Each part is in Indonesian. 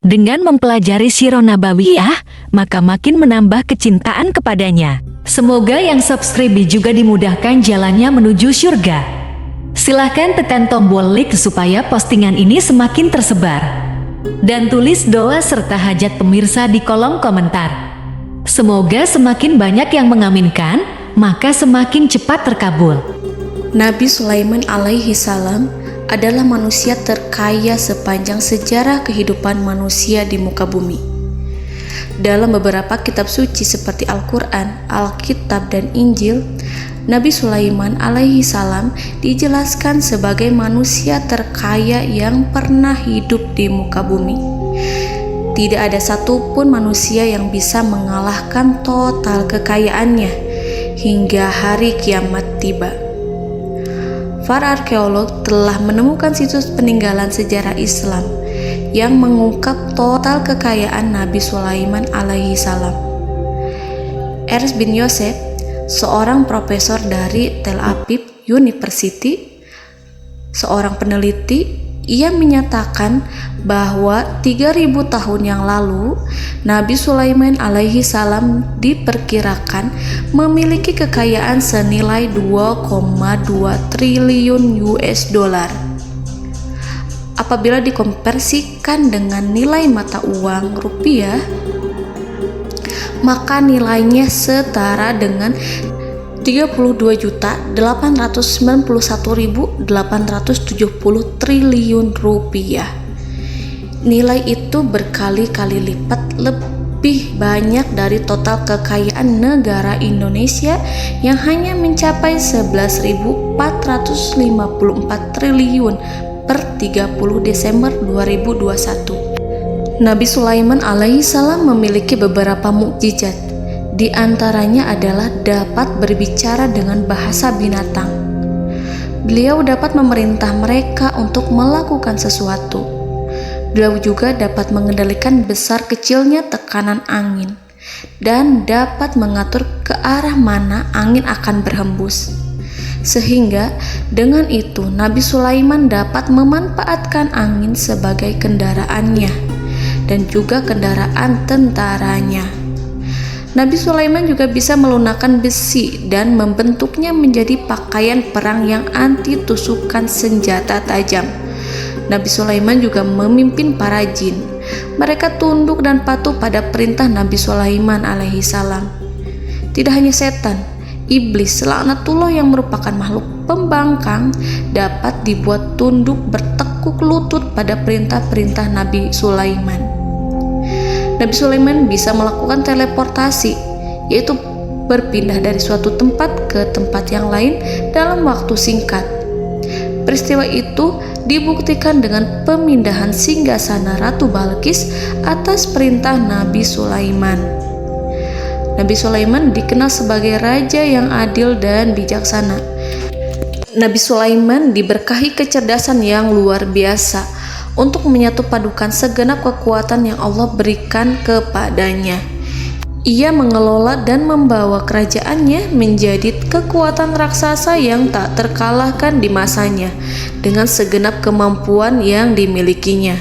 Dengan mempelajari Sirah Nabawiyah, maka makin menambah kecintaan kepadanya. Semoga yang subscribe juga dimudahkan jalannya menuju surga. Silahkan tekan tombol like supaya postingan ini semakin tersebar. Dan tulis doa serta hajat pemirsa di kolom komentar. Semoga semakin banyak yang mengaminkan, maka semakin cepat terkabul. Nabi Sulaiman alaihi salam adalah manusia terkaya sepanjang sejarah kehidupan manusia di muka bumi. Dalam beberapa kitab suci seperti Al-Quran, Alkitab, dan Injil, Nabi Sulaiman alaihi salam dijelaskan sebagai manusia terkaya yang pernah hidup di muka bumi. Tidak ada satupun manusia yang bisa mengalahkan total kekayaannya hingga hari kiamat tiba. Para arkeolog telah menemukan situs peninggalan sejarah Islam yang mengungkap total kekayaan Nabi Sulaiman alaihi salam. Ernst bin Yosef, seorang profesor dari Tel Aviv University, seorang peneliti, ia menyatakan bahwa 3000 tahun yang lalu Nabi Sulaiman alaihi salam diperkirakan memiliki kekayaan senilai 2,2 triliun US dollar. Apabila dikonversikan dengan nilai mata uang rupiah, maka nilainya setara dengan 32.891.870 triliun rupiah. Nilai itu berkali-kali lipat lebih banyak dari total kekayaan negara Indonesia yang hanya mencapai 11.454 triliun per 30 Desember 2021. Nabi Sulaiman alaihi salam memiliki beberapa mukjizat. Di antaranya adalah dapat berbicara dengan bahasa binatang. Beliau dapat memerintah mereka untuk melakukan sesuatu. Beliau juga dapat mengendalikan besar kecilnya tekanan angin dan dapat mengatur ke arah mana angin akan berhembus. Sehingga dengan itu Nabi Sulaiman dapat memanfaatkan angin sebagai kendaraannya dan juga kendaraan tentaranya. Nabi Sulaiman juga bisa melunakkan besi dan membentuknya menjadi pakaian perang yang anti tusukan senjata tajam. Nabi Sulaiman juga memimpin para jin. Mereka tunduk dan patuh pada perintah Nabi Sulaiman alaihi salam. Tidak hanya setan, iblis laknatullah yang merupakan makhluk pembangkang dapat dibuat tunduk bertekuk lutut pada perintah-perintah Nabi Sulaiman. Nabi Sulaiman bisa melakukan teleportasi, yaitu berpindah dari suatu tempat ke tempat yang lain dalam waktu singkat. Peristiwa itu dibuktikan dengan pemindahan singgasana Ratu Balqis atas perintah Nabi Sulaiman. Nabi Sulaiman dikenal sebagai raja yang adil dan bijaksana. Nabi Sulaiman diberkahi kecerdasan yang luar biasa untuk menyatupadukan segenap kekuatan yang Allah berikan kepadanya. Ia mengelola dan membawa kerajaannya menjadi kekuatan raksasa yang tak terkalahkan di masanya dengan segenap kemampuan yang dimilikinya.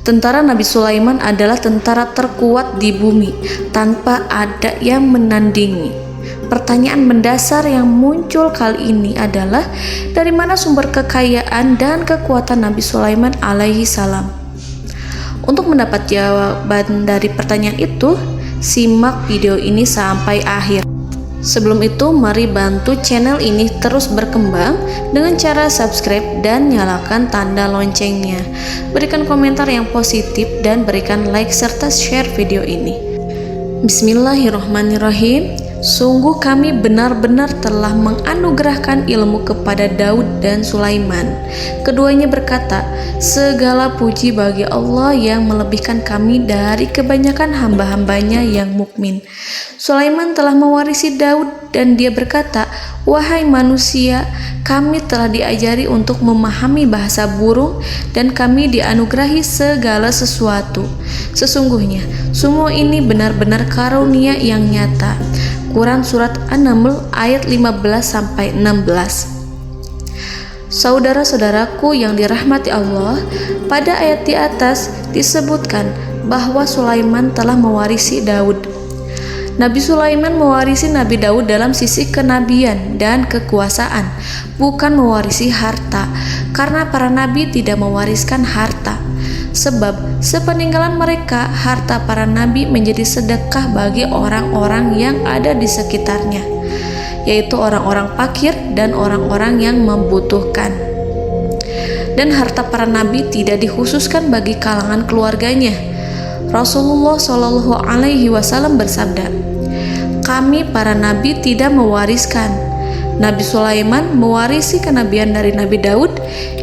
Tentara Nabi Sulaiman adalah tentara terkuat di bumi tanpa ada yang menandingi. Pertanyaan mendasar yang muncul kali ini adalah dari mana sumber kekayaan dan kekuatan Nabi Sulaiman alaihi salam? Untuk mendapat jawaban dari pertanyaan itu, simak video ini sampai akhir. Sebelum itu, mari bantu channel ini terus berkembang dengan cara subscribe dan nyalakan tanda loncengnya. Berikan komentar yang positif dan berikan like serta share video ini. Bismillahirrahmanirrahim. Sungguh kami benar-benar telah menganugerahkan ilmu kepada Daud dan Sulaiman. Keduanya berkata, segala puji bagi Allah yang melebihkan kami dari kebanyakan hamba-hambanya yang mukmin. Sulaiman telah mewarisi Daud dan dia berkata, wahai manusia, kami telah diajari untuk memahami bahasa burung dan kami dianugerahi segala sesuatu. Sesungguhnya, semua ini benar-benar karunia yang nyata. Quran Surat An-Naml ayat 15-16. Saudara-saudaraku yang dirahmati Allah, pada ayat di atas disebutkan bahwa Sulaiman telah mewarisi Daud. Nabi Sulaiman mewarisi Nabi Daud dalam sisi kenabian dan kekuasaan, bukan mewarisi harta, karena para nabi tidak mewariskan harta. Sebab sepeninggalan mereka, harta para nabi menjadi sedekah bagi orang-orang yang ada di sekitarnya, yaitu orang-orang fakir dan orang-orang yang membutuhkan. Dan harta para nabi tidak dikhususkan bagi kalangan keluarganya. Rasulullah Shallallahu Alaihi Wasallam bersabda, "Kami para nabi tidak mewariskan." Nabi Sulaiman mewarisi kenabian dari Nabi Daud.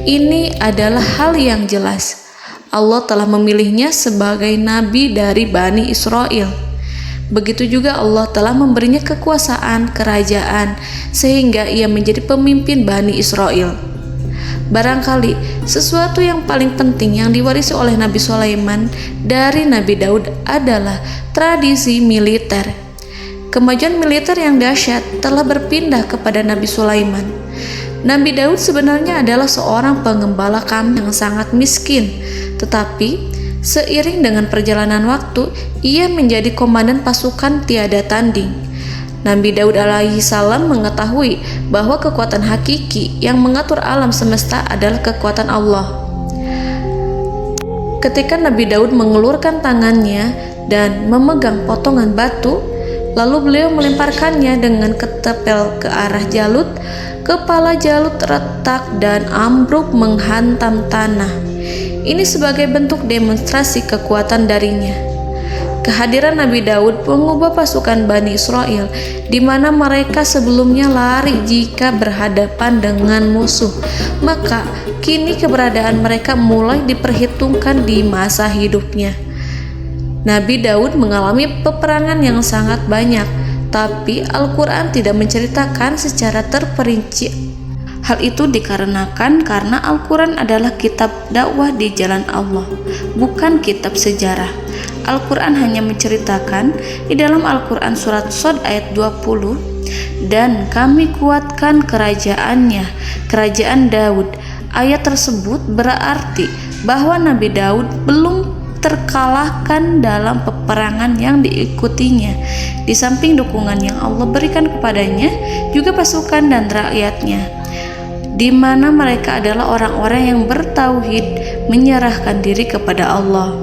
Ini adalah hal yang jelas. Allah telah memilihnya sebagai nabi dari Bani Israel. Begitu juga Allah telah memberinya kekuasaan kerajaan sehingga ia menjadi pemimpin Bani Israel. Barangkali sesuatu yang paling penting yang diwarisi oleh Nabi Sulaiman dari Nabi Daud adalah tradisi militer. Kemajuan militer yang dahsyat telah berpindah kepada Nabi Sulaiman. Nabi Daud sebenarnya adalah seorang pengembala kambing yang sangat miskin, tetapi seiring dengan perjalanan waktu, ia menjadi komandan pasukan tiada tanding. Nabi Daud alaihi salam mengetahui bahwa kekuatan hakiki yang mengatur alam semesta adalah kekuatan Allah. Ketika Nabi Daud mengelurkan tangannya dan memegang potongan batu, lalu beliau melemparkannya dengan ketepel ke arah Jalut, kepala Jalut retak dan ambruk menghantam tanah. Ini sebagai bentuk demonstrasi kekuatan darinya. Kehadiran Nabi Daud mengubah pasukan Bani Israel, di mana mereka sebelumnya lari jika berhadapan dengan musuh. Maka kini keberadaan mereka mulai diperhitungkan di masa hidupnya. Nabi Daud mengalami peperangan yang sangat banyak, tapi Al-Quran tidak menceritakan secara terperinci. Hal itu dikarenakan karena Al-Quran adalah kitab dakwah di jalan Allah, bukan kitab sejarah. Al-Quran hanya menceritakan di dalam Al-Quran surat Shad ayat 20, "Dan kami kuatkan kerajaannya, kerajaan Daud." Ayat tersebut berarti bahwa Nabi Daud belum terkalahkan dalam peperangan yang diikutinya. Di samping dukungan yang Allah berikan kepadanya, juga pasukan dan rakyatnya, di mana mereka adalah orang-orang yang bertauhid, menyerahkan diri kepada Allah.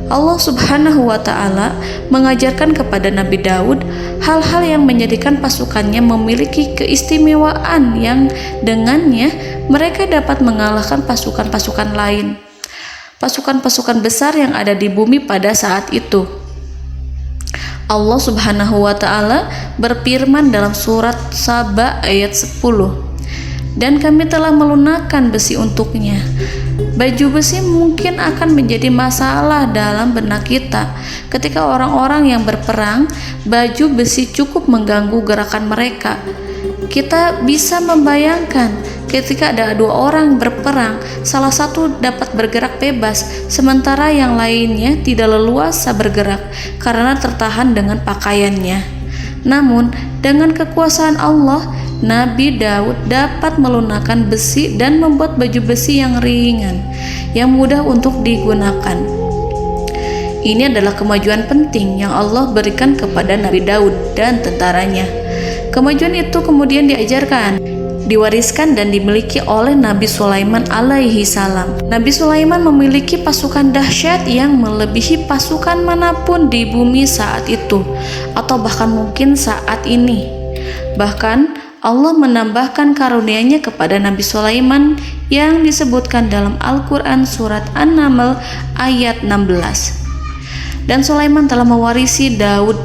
Allah Subhanahu wa Ta'ala mengajarkan kepada Nabi Daud hal-hal yang menjadikan pasukannya memiliki keistimewaan yang dengannya mereka dapat mengalahkan pasukan-pasukan lain, pasukan-pasukan besar yang ada di bumi pada saat itu. Allah Subhanahu wa Ta'ala berfirman dalam surat Saba ayat 10, "Dan kami telah melunakkan besi untuknya." Baju besi mungkin akan menjadi masalah dalam benak kita. Ketika orang-orang yang berperang, baju besi cukup mengganggu gerakan mereka. Kita bisa membayangkan ketika ada dua orang berperang, salah satu dapat bergerak bebas, sementara yang lainnya tidak leluasa bergerak karena tertahan dengan pakaiannya. Namun, dengan kekuasaan Allah, Nabi Daud dapat melunakkan besi dan membuat baju besi yang ringan, yang mudah untuk digunakan. Ini adalah kemajuan penting yang Allah berikan kepada Nabi Daud dan tentaranya. Kemajuan itu kemudian diajarkan, diwariskan dan dimiliki oleh Nabi Sulaiman alaihi salam. Nabi Sulaiman memiliki pasukan dahsyat yang melebihi pasukan manapun di bumi saat itu, atau bahkan mungkin saat ini. Bahkan Allah menambahkan karunia-Nya kepada Nabi Sulaiman yang disebutkan dalam Al-Quran surat An-Naml ayat 16. Dan Sulaiman telah mewarisi Daud,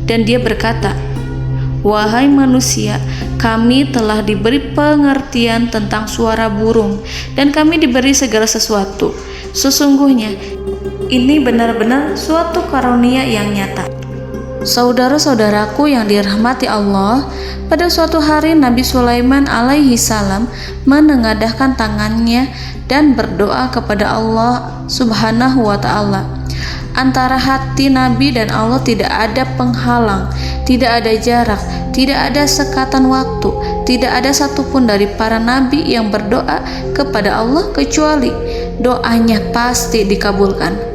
dan dia berkata, "Wahai manusia, kami telah diberi pengertian tentang suara burung, dan kami diberi segala sesuatu. Sesungguhnya ini benar-benar suatu karunia yang nyata." Saudara-saudaraku yang dirahmati Allah, pada suatu hari Nabi Sulaiman alaihi salam menengadahkan tangannya dan berdoa kepada Allah Subhanahu wa Ta'ala. Antara hati Nabi dan Allah tidak ada penghalang, tidak ada jarak, tidak ada sekatan waktu, tidak ada satupun dari para nabi yang berdoa kepada Allah kecuali doanya pasti dikabulkan.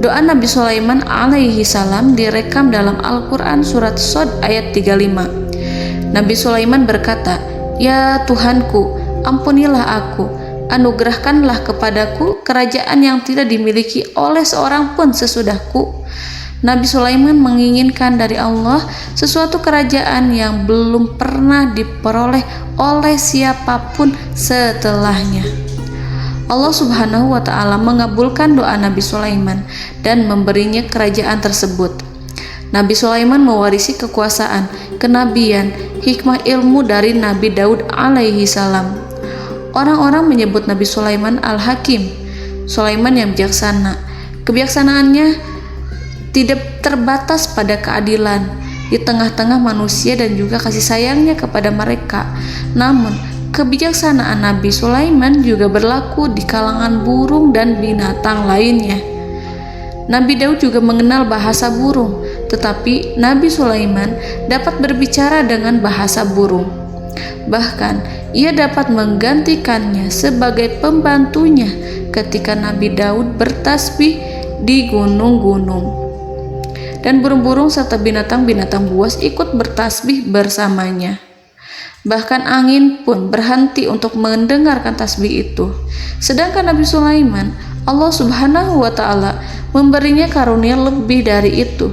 Doa Nabi Sulaiman alaihi salam direkam dalam Al-Quran surat Shad ayat 35. Nabi Sulaiman berkata, "Ya Tuhanku, ampunilah aku, anugerahkanlah kepadaku kerajaan yang tidak dimiliki oleh seorang pun sesudahku." Nabi Sulaiman menginginkan dari Allah sesuatu kerajaan yang belum pernah diperoleh oleh siapapun setelahnya. Allah Subhanahu wa Ta'ala mengabulkan doa Nabi Sulaiman dan memberinya kerajaan tersebut. Nabi Sulaiman mewarisi kekuasaan, kenabian, hikmah ilmu dari Nabi Daud alaihi salam. Orang-orang menyebut Nabi Sulaiman Al-Hakim, Sulaiman yang bijaksana. Kebijaksanaannya tidak terbatas pada keadilan di tengah-tengah manusia dan juga kasih sayangnya kepada mereka. Namun, kebijaksanaan Nabi Sulaiman juga berlaku di kalangan burung dan binatang lainnya. Nabi Daud juga mengenal bahasa burung, tetapi Nabi Sulaiman dapat berbicara dengan bahasa burung. Bahkan, ia dapat menggantikannya sebagai pembantunya ketika Nabi Daud bertasbih di gunung-gunung. Dan burung-burung serta binatang-binatang buas ikut bertasbih bersamanya. Bahkan angin pun berhenti untuk mendengarkan tasbih itu. Sedangkan Nabi Sulaiman, Allah Subhanahu wa Ta'ala memberinya karunia lebih dari itu,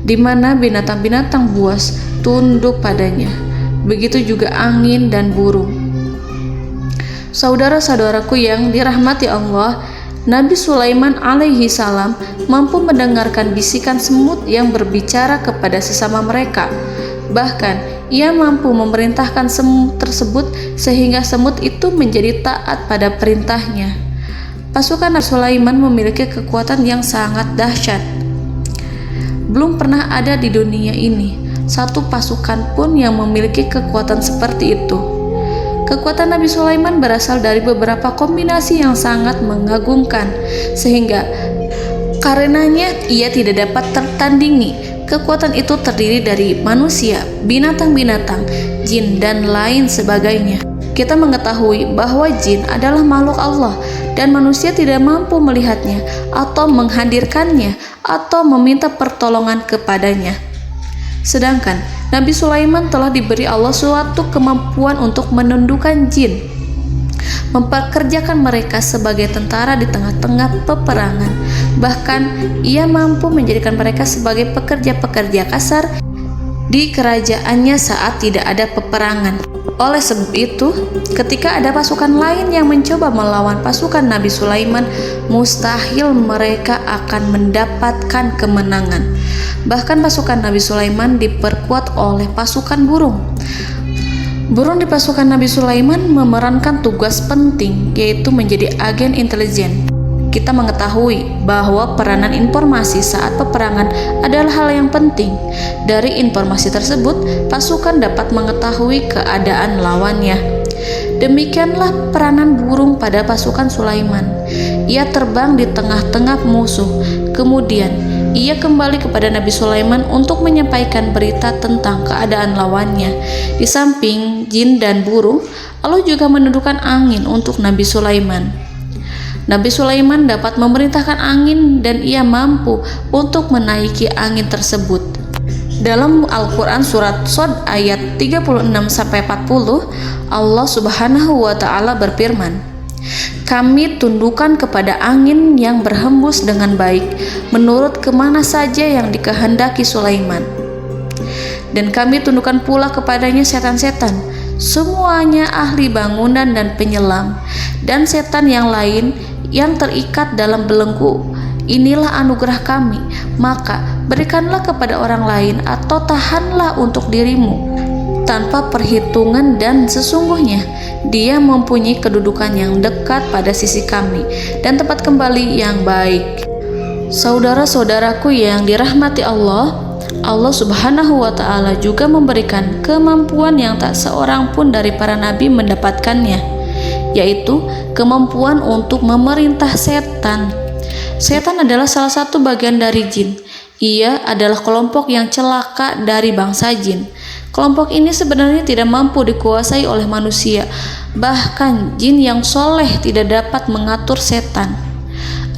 di mana binatang-binatang buas tunduk padanya. Begitu juga angin dan burung. Saudara-saudaraku yang dirahmati Allah, Nabi Sulaiman alaihi salam mampu mendengarkan bisikan semut yang berbicara kepada sesama mereka. Bahkan, ia mampu memerintahkan semut tersebut sehingga semut itu menjadi taat pada perintahnya. Pasukan Nabi Sulaiman memiliki kekuatan yang sangat dahsyat. Belum pernah ada di dunia ini satu pasukan pun yang memiliki kekuatan seperti itu. Kekuatan Nabi Sulaiman berasal dari beberapa kombinasi yang sangat mengagumkan, sehingga karenanya ia tidak dapat tertandingi. Kekuatan itu terdiri dari manusia, binatang-binatang, jin, dan lain sebagainya. Kita mengetahui bahwa jin adalah makhluk Allah dan manusia tidak mampu melihatnya atau menghadirkannya atau meminta pertolongan kepadanya. Sedangkan Nabi Sulaiman telah diberi Allah suatu kemampuan untuk menundukkan jin, mempekerjakan mereka sebagai tentara di tengah-tengah peperangan. Bahkan ia mampu menjadikan mereka sebagai pekerja-pekerja kasar di kerajaannya saat tidak ada peperangan. Oleh sebab itu, ketika ada pasukan lain yang mencoba melawan pasukan Nabi Sulaiman, mustahil mereka akan mendapatkan kemenangan. Bahkan pasukan Nabi Sulaiman diperkuat oleh pasukan burung. Burung di pasukan Nabi Sulaiman memerankan tugas penting, yaitu menjadi agen intelijen. Kita mengetahui bahwa peranan informasi saat peperangan adalah hal yang penting. Dari informasi tersebut, pasukan dapat mengetahui keadaan lawannya. Demikianlah peranan burung pada pasukan Sulaiman. Ia terbang di tengah-tengah musuh. Kemudian, ia kembali kepada Nabi Sulaiman untuk menyampaikan berita tentang keadaan lawannya. Di samping jin dan burung, Allah juga menundukkan angin untuk Nabi Sulaiman. Nabi Sulaiman dapat memerintahkan angin dan ia mampu untuk menaiki angin tersebut. Dalam Al-Quran surat Shad ayat 36-40, Allah Subhanahu wa Ta'ala berfirman, "Kami tundukkan kepada angin yang berhembus dengan baik menurut kemana saja yang dikehendaki Sulaiman. Dan kami tundukkan pula kepadanya setan-setan, semuanya ahli bangunan dan penyelam, dan setan yang lain yang terikat dalam belenggu. Inilah anugerah kami, maka berikanlah kepada orang lain atau tahanlah untuk dirimu tanpa perhitungan, dan sesungguhnya dia mempunyai kedudukan yang dekat pada sisi kami dan tempat kembali yang baik." Saudara-saudaraku yang dirahmati Allah, Allah Subhanahu wa Ta'ala juga memberikan kemampuan yang tak seorang pun dari para nabi mendapatkannya, yaitu kemampuan untuk memerintah setan. Setan adalah salah satu bagian dari jin. Ia adalah kelompok yang celaka dari bangsa jin. Kelompok ini sebenarnya tidak mampu dikuasai oleh manusia, bahkan jin yang soleh tidak dapat mengatur setan.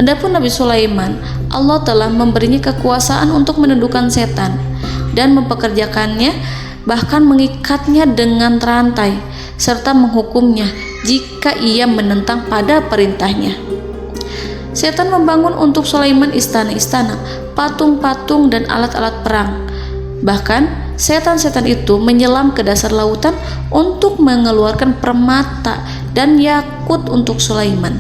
Adapun Nabi Sulaiman, Allah telah memberinya kekuasaan untuk menundukkan setan dan mempekerjakannya, bahkan mengikatnya dengan rantai serta menghukumnya jika ia menentang pada perintahnya. Setan membangun untuk Sulaiman istana-istana, patung-patung dan alat-alat perang. Bahkan setan-setan itu menyelam ke dasar lautan untuk mengeluarkan permata dan yakut untuk Sulaiman.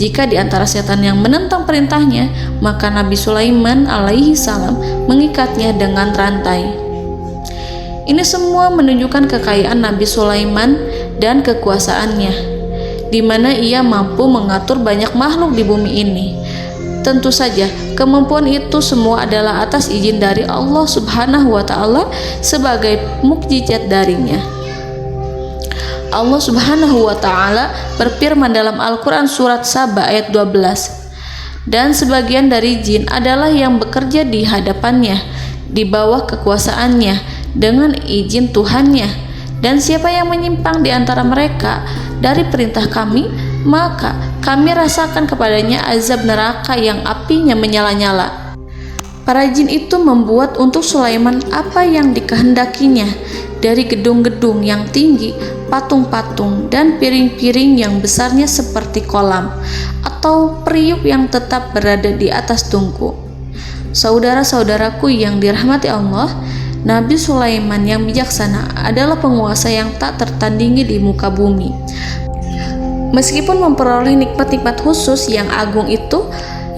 Jika di antara setan yang menentang perintahnya, maka Nabi Sulaiman alaihi salam mengikatnya dengan rantai. Ini semua menunjukkan kekayaan Nabi Sulaiman dan kekuasaannya, di mana ia mampu mengatur banyak makhluk di bumi ini. Tentu saja, kemampuan itu semua adalah atas izin dari Allah Subhanahu wa Ta'ala sebagai mukjizat darinya. Allah Subhanahu wa Ta'ala berfirman dalam Al-Quran surat Saba ayat 12, dan sebagian dari jin adalah yang bekerja di hadapannya di bawah kekuasaannya dengan izin Tuhannya, dan siapa yang menyimpang di antara mereka dari perintah kami, maka kami rasakan kepadanya azab neraka yang apinya menyala-nyala. Para jin itu membuat untuk Sulaiman apa yang dikehendakinya, dari gedung-gedung yang tinggi, patung-patung, dan piring-piring yang besarnya seperti kolam, atau periuk yang tetap berada di atas tungku. Saudara-saudaraku yang dirahmati Allah, Nabi Sulaiman yang bijaksana adalah penguasa yang tak tertandingi di muka bumi. Meskipun memperoleh nikmat-nikmat khusus yang agung itu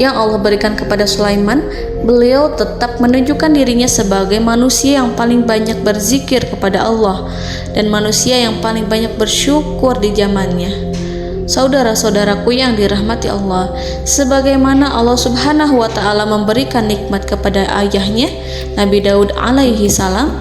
yang Allah berikan kepada Sulaiman, beliau tetap menunjukkan dirinya sebagai manusia yang paling banyak berzikir kepada Allah dan manusia yang paling banyak bersyukur di zamannya. Saudara-saudaraku yang dirahmati Allah, sebagaimana Allah Subhanahu wa Ta'ala memberikan nikmat kepada ayahnya Nabi Daud alaihi salam,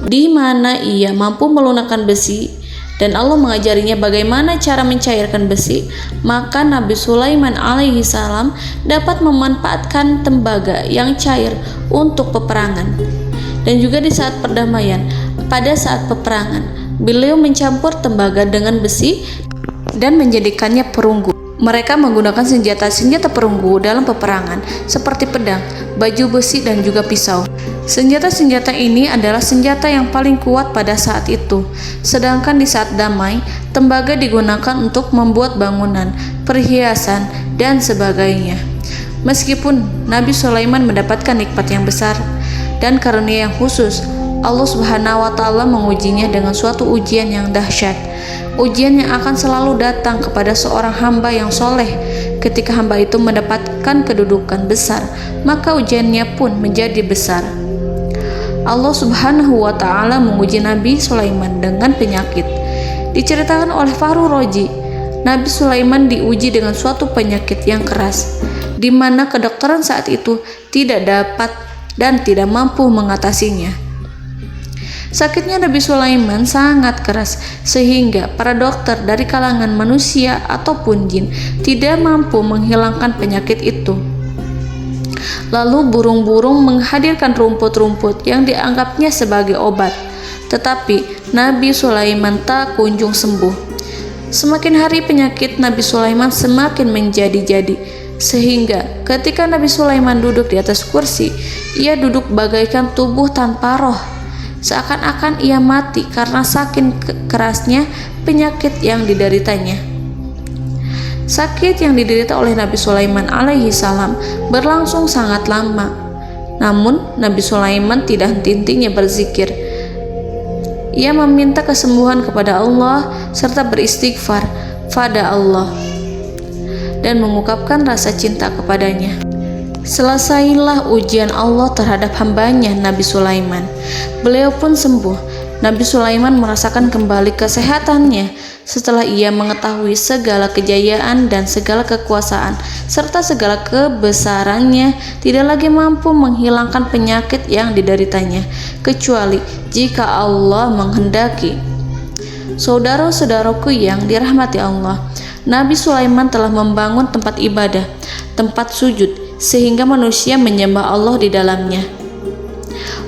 di mana ia mampu melunakkan besi dan Allah mengajarinya bagaimana cara mencairkan besi, maka Nabi Sulaiman alaihi salam dapat memanfaatkan tembaga yang cair untuk peperangan. Dan juga di saat perdamaian, pada saat peperangan, beliau mencampur tembaga dengan besi dan menjadikannya perunggu. Mereka menggunakan senjata-senjata perunggu dalam peperangan seperti pedang, baju besi, dan juga pisau. Senjata-senjata ini adalah senjata yang paling kuat pada saat itu. Sedangkan di saat damai, tembaga digunakan untuk membuat bangunan, perhiasan, dan sebagainya. Meskipun Nabi Sulaiman mendapatkan nikmat yang besar dan karunia yang khusus, Allah Subhanahu wa Ta'ala mengujinya dengan suatu ujian yang dahsyat. Ujian yang akan selalu datang kepada seorang hamba yang soleh. Ketika hamba itu mendapatkan kedudukan besar, maka ujiannya pun menjadi besar. Allah Subhanahu wa Ta'ala menguji Nabi Sulaiman dengan penyakit. Diceritakan oleh Fahru Roji, Nabi Sulaiman diuji dengan suatu penyakit yang keras, di mana kedokteran saat itu tidak dapat dan tidak mampu mengatasinya. Sakitnya Nabi Sulaiman sangat keras sehingga para dokter dari kalangan manusia ataupun jin tidak mampu menghilangkan penyakit itu. Lalu burung-burung menghadirkan rumput-rumput yang dianggapnya sebagai obat, tetapi Nabi Sulaiman tak kunjung sembuh. Semakin hari penyakit Nabi Sulaiman semakin menjadi-jadi, sehingga ketika Nabi Sulaiman duduk di atas kursi, ia duduk bagaikan tubuh tanpa roh. Seakan-akan ia mati karena saking kerasnya penyakit yang dideritanya. Sakit yang diderita oleh Nabi Sulaiman alaihi salam berlangsung sangat lama. Namun Nabi Sulaiman tidak henti-hentinya berzikir. Ia meminta kesembuhan kepada Allah serta beristighfar pada Allah dan mengungkapkan rasa cinta kepadanya. Selesailah ujian Allah terhadap hambanya Nabi Sulaiman. Beliau pun sembuh. Nabi Sulaiman merasakan kembali kesehatannya setelah ia mengetahui segala kejayaan dan segala kekuasaan serta segala kebesarannya tidak lagi mampu menghilangkan penyakit yang dideritanya kecuali jika Allah menghendaki. Saudara-saudaraku yang dirahmati Allah, Nabi Sulaiman telah membangun tempat ibadah, tempat sujud, sehingga manusia menyembah Allah di dalamnya.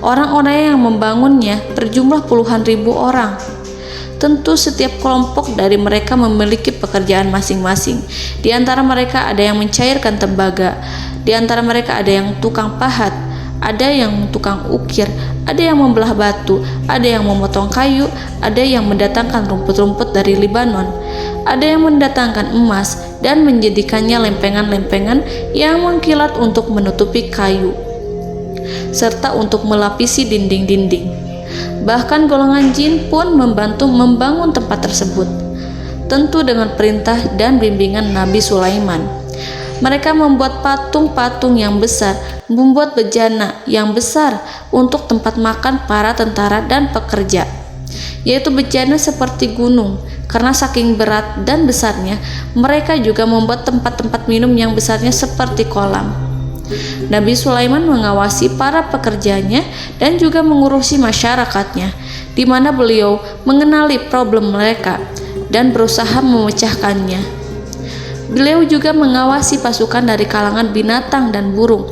Orang-orang yang membangunnya berjumlah puluhan ribu orang. Tentu setiap kelompok dari mereka memiliki pekerjaan masing-masing. Di antara mereka ada yang mencairkan tembaga, di antara mereka ada yang tukang pahat, ada yang tukang ukir, ada yang membelah batu, ada yang memotong kayu, ada yang mendatangkan rumput-rumput dari Libanon, ada yang mendatangkan emas dan menjadikannya lempengan-lempengan yang mengkilat untuk menutupi kayu, serta untuk melapisi dinding-dinding. Bahkan golongan jin pun membantu membangun tempat tersebut, tentu dengan perintah dan bimbingan Nabi Sulaiman. Mereka membuat patung-patung yang besar, membuat bejana yang besar untuk tempat makan para tentara dan pekerja, yaitu bejana seperti gunung. Karena saking berat dan besarnya, mereka juga membuat tempat-tempat minum yang besarnya seperti kolam. Nabi Sulaiman mengawasi para pekerjanya dan juga mengurusi masyarakatnya, di mana beliau mengenali problem mereka dan berusaha memecahkannya. Beliau juga mengawasi pasukan dari kalangan binatang dan burung.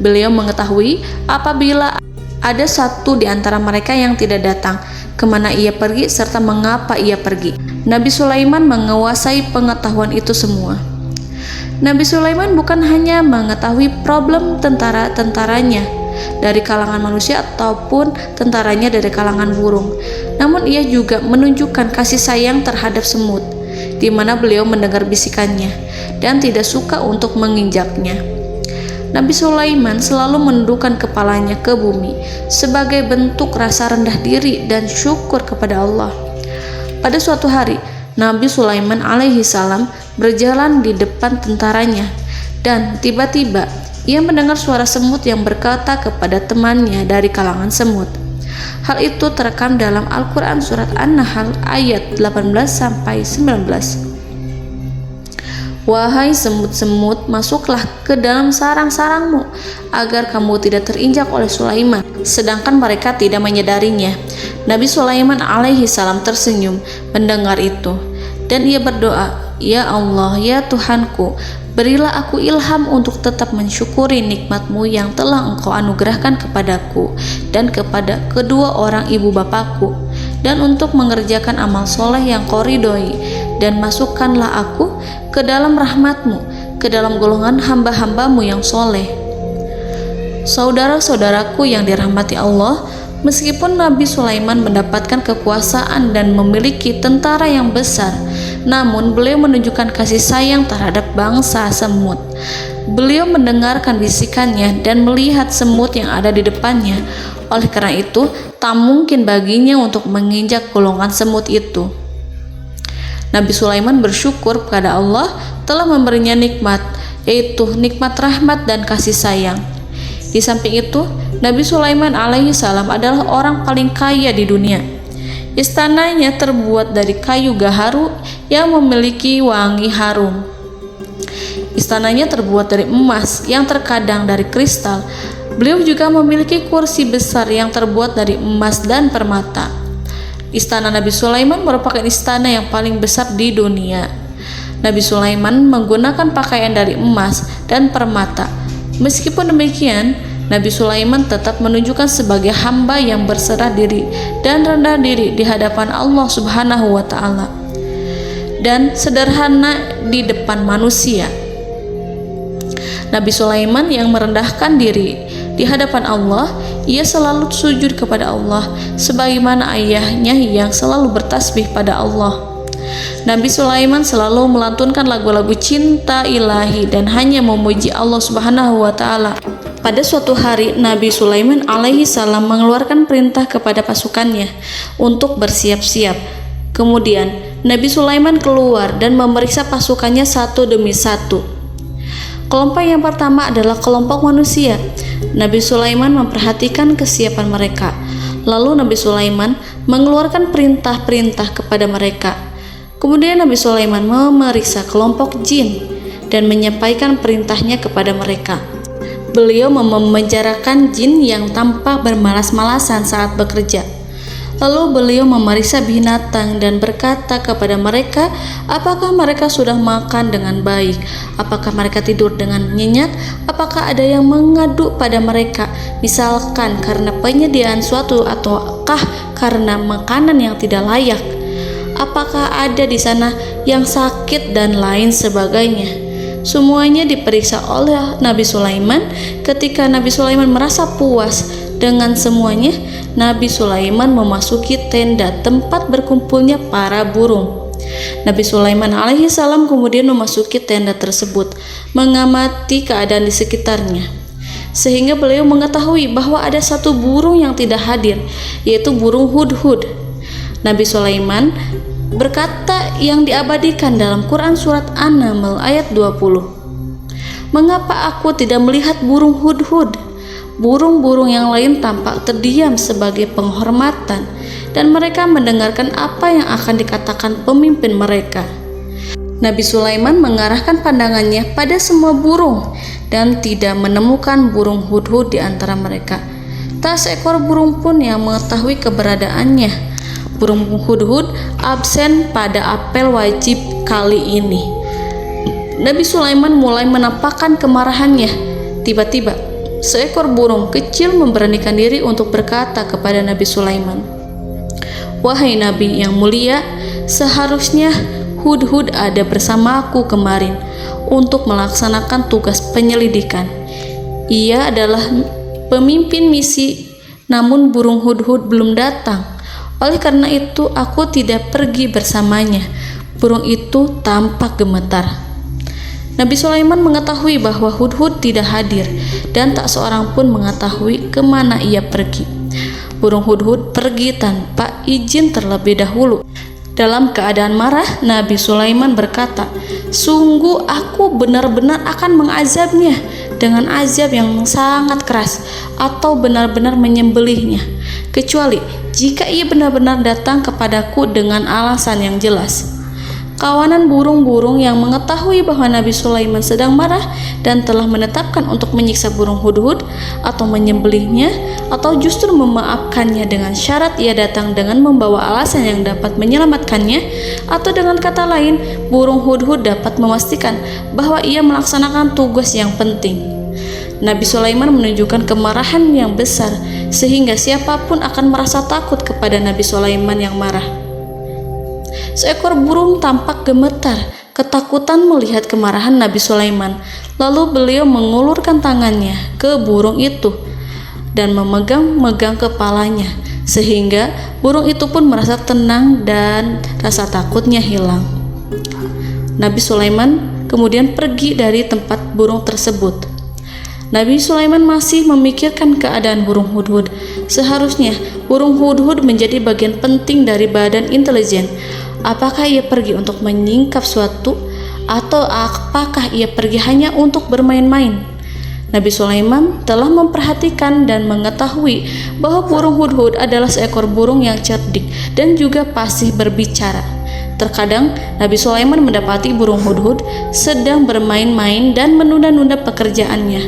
Beliau mengetahui apabila ada satu di antara mereka yang tidak datang, kemana ia pergi serta mengapa ia pergi. Nabi Sulaiman menguasai pengetahuan itu semua. Nabi Sulaiman bukan hanya mengetahui problem tentara-tentaranya dari kalangan manusia ataupun tentaranya dari kalangan burung, namun ia juga menunjukkan kasih sayang terhadap semut, di mana beliau mendengar bisikannya dan tidak suka untuk menginjaknya. Nabi Sulaiman selalu menundukkan kepalanya ke bumi sebagai bentuk rasa rendah diri dan syukur kepada Allah. Pada suatu hari, Nabi Sulaiman alaihi salam berjalan di depan tentaranya dan tiba-tiba ia mendengar suara semut yang berkata kepada temannya dari kalangan semut. Hal itu terekam dalam Al-Quran surat An-Nahl ayat 18-19. Wahai semut-semut, masuklah ke dalam sarang-sarangmu agar kamu tidak terinjak oleh Sulaiman, sedangkan mereka tidak menyadarinya. Nabi Sulaiman alaihi salam tersenyum mendengar itu dan ia berdoa, "Ya Allah, ya Tuhanku, berilah aku ilham untuk tetap mensyukuri nikmat-Mu yang telah Engkau anugerahkan kepadaku dan kepada kedua orang ibu bapakku, dan untuk mengerjakan amal soleh yang Kau ridhoi, dan masukkanlah aku ke dalam rahmat-Mu, ke dalam golongan hamba-hamba-Mu yang soleh." Saudara-saudaraku yang dirahmati Allah, meskipun Nabi Sulaiman mendapatkan kekuasaan dan memiliki tentara yang besar, namun beliau menunjukkan kasih sayang terhadap bangsa semut. Beliau mendengarkan bisikannya dan melihat semut yang ada di depannya. Oleh karena itu, tak mungkin baginya untuk menginjak golongan semut itu. Nabi Sulaiman bersyukur kepada Allah telah memberinya nikmat, yaitu nikmat rahmat dan kasih sayang. Di samping itu, Nabi Sulaiman alaihi salam adalah orang paling kaya di dunia. Istananya terbuat dari kayu gaharu yang memiliki wangi harum. Istananya terbuat dari emas yang terkadang dari kristal. Beliau juga memiliki kursi besar yang terbuat dari emas dan permata. Istana Nabi Sulaiman merupakan istana yang paling besar di dunia. Nabi Sulaiman menggunakan pakaian dari emas dan permata. Meskipun demikian, Nabi Sulaiman tetap menunjukkan sebagai hamba yang berserah diri dan rendah diri di hadapan Allah Subhanahu wa Ta'ala, dan sederhana di depan manusia. Nabi Sulaiman yang merendahkan diri di hadapan Allah, ia selalu sujud kepada Allah sebagaimana ayahnya yang selalu bertasbih pada Allah. Nabi Sulaiman selalu melantunkan lagu-lagu cinta ilahi dan hanya memuji Allah Subhanahu wa Ta'ala. Pada suatu hari, Nabi Sulaiman alaihi salam mengeluarkan perintah kepada pasukannya untuk bersiap-siap. Kemudian Nabi Sulaiman keluar dan memeriksa pasukannya satu demi satu. Kelompok yang pertama adalah kelompok manusia. Nabi Sulaiman memperhatikan kesiapan mereka. Lalu Nabi Sulaiman mengeluarkan perintah-perintah kepada mereka. Kemudian Nabi Sulaiman memeriksa kelompok jin dan menyampaikan perintahnya kepada mereka. Beliau memenjarakan jin yang tampak bermalas-malasan saat bekerja. Lalu beliau memeriksa binatang dan berkata kepada mereka, apakah mereka sudah makan dengan baik? Apakah mereka tidur dengan nyenyak? Apakah ada yang mengadu pada mereka, misalkan karena penyediaan suatu ataukah karena makanan yang tidak layak? Apakah ada di sana yang sakit dan lain sebagainya? Semuanya diperiksa oleh Nabi Sulaiman. Ketika Nabi Sulaiman merasa puas dengan semuanya, Nabi Sulaiman memasuki tenda tempat berkumpulnya para burung. Nabi Sulaiman alaihissalam kemudian memasuki tenda tersebut, mengamati keadaan di sekitarnya, sehingga beliau mengetahui bahwa ada satu burung yang tidak hadir, yaitu burung hudhud. Nabi Sulaiman berkata yang diabadikan dalam Quran surat An-Naml ayat 20. Mengapa aku tidak melihat burung hudhud? Burung-burung yang lain tampak terdiam sebagai penghormatan, dan mereka mendengarkan apa yang akan dikatakan pemimpin mereka. Nabi Sulaiman mengarahkan pandangannya pada semua burung dan tidak menemukan burung hudhud di antara mereka. Tak seekor burung pun yang mengetahui keberadaannya. Burung hudhud absen pada apel wajib kali ini. Nabi Sulaiman mulai menampakkan kemarahannya. Tiba-tiba, seekor burung kecil memberanikan diri untuk berkata kepada Nabi Sulaiman, "Wahai Nabi yang mulia, seharusnya hudhud ada bersamaku kemarin untuk melaksanakan tugas penyelidikan. Ia adalah pemimpin misi, namun burung hudhud belum datang. Oleh karena itu aku tidak pergi bersamanya." Burung itu tampak gemetar. Nabi Sulaiman mengetahui bahwa hudhud tidak hadir dan tak seorang pun mengetahui kemana ia pergi. Burung hudhud pergi tanpa izin terlebih dahulu. Dalam keadaan marah, Nabi Sulaiman berkata, "Sungguh aku benar-benar akan mengazabnya dengan azab yang sangat keras atau benar-benar menyembelihnya, kecuali jika ia benar-benar datang kepadaku dengan alasan yang jelas." Kawanan burung-burung yang mengetahui bahwa Nabi Sulaiman sedang marah dan telah menetapkan untuk menyiksa burung hudhud atau menyembelihnya atau justru memaafkannya dengan syarat ia datang dengan membawa alasan yang dapat menyelamatkannya, atau dengan kata lain, burung hudhud dapat memastikan bahwa ia melaksanakan tugas yang penting. Nabi Sulaiman menunjukkan kemarahan yang besar sehingga siapapun akan merasa takut kepada Nabi Sulaiman yang marah. Seekor burung tampak gemetar, ketakutan melihat kemarahan Nabi Sulaiman. Lalu beliau mengulurkan tangannya ke burung itu dan memegang-megang kepalanya, sehingga burung itu pun merasa tenang dan rasa takutnya hilang. Nabi Sulaiman kemudian pergi dari tempat burung tersebut. Nabi Sulaiman masih memikirkan keadaan burung hudhud. Seharusnya burung hudhud menjadi bagian penting dari badan intelijen. Apakah ia pergi untuk menyingkap suatu, atau apakah ia pergi hanya untuk bermain-main? Nabi Sulaiman telah memperhatikan dan mengetahui bahwa burung hudhud adalah seekor burung yang cerdik dan juga fasih berbicara. Terkadang Nabi Sulaiman mendapati burung hudhud sedang bermain-main dan menunda-nunda pekerjaannya.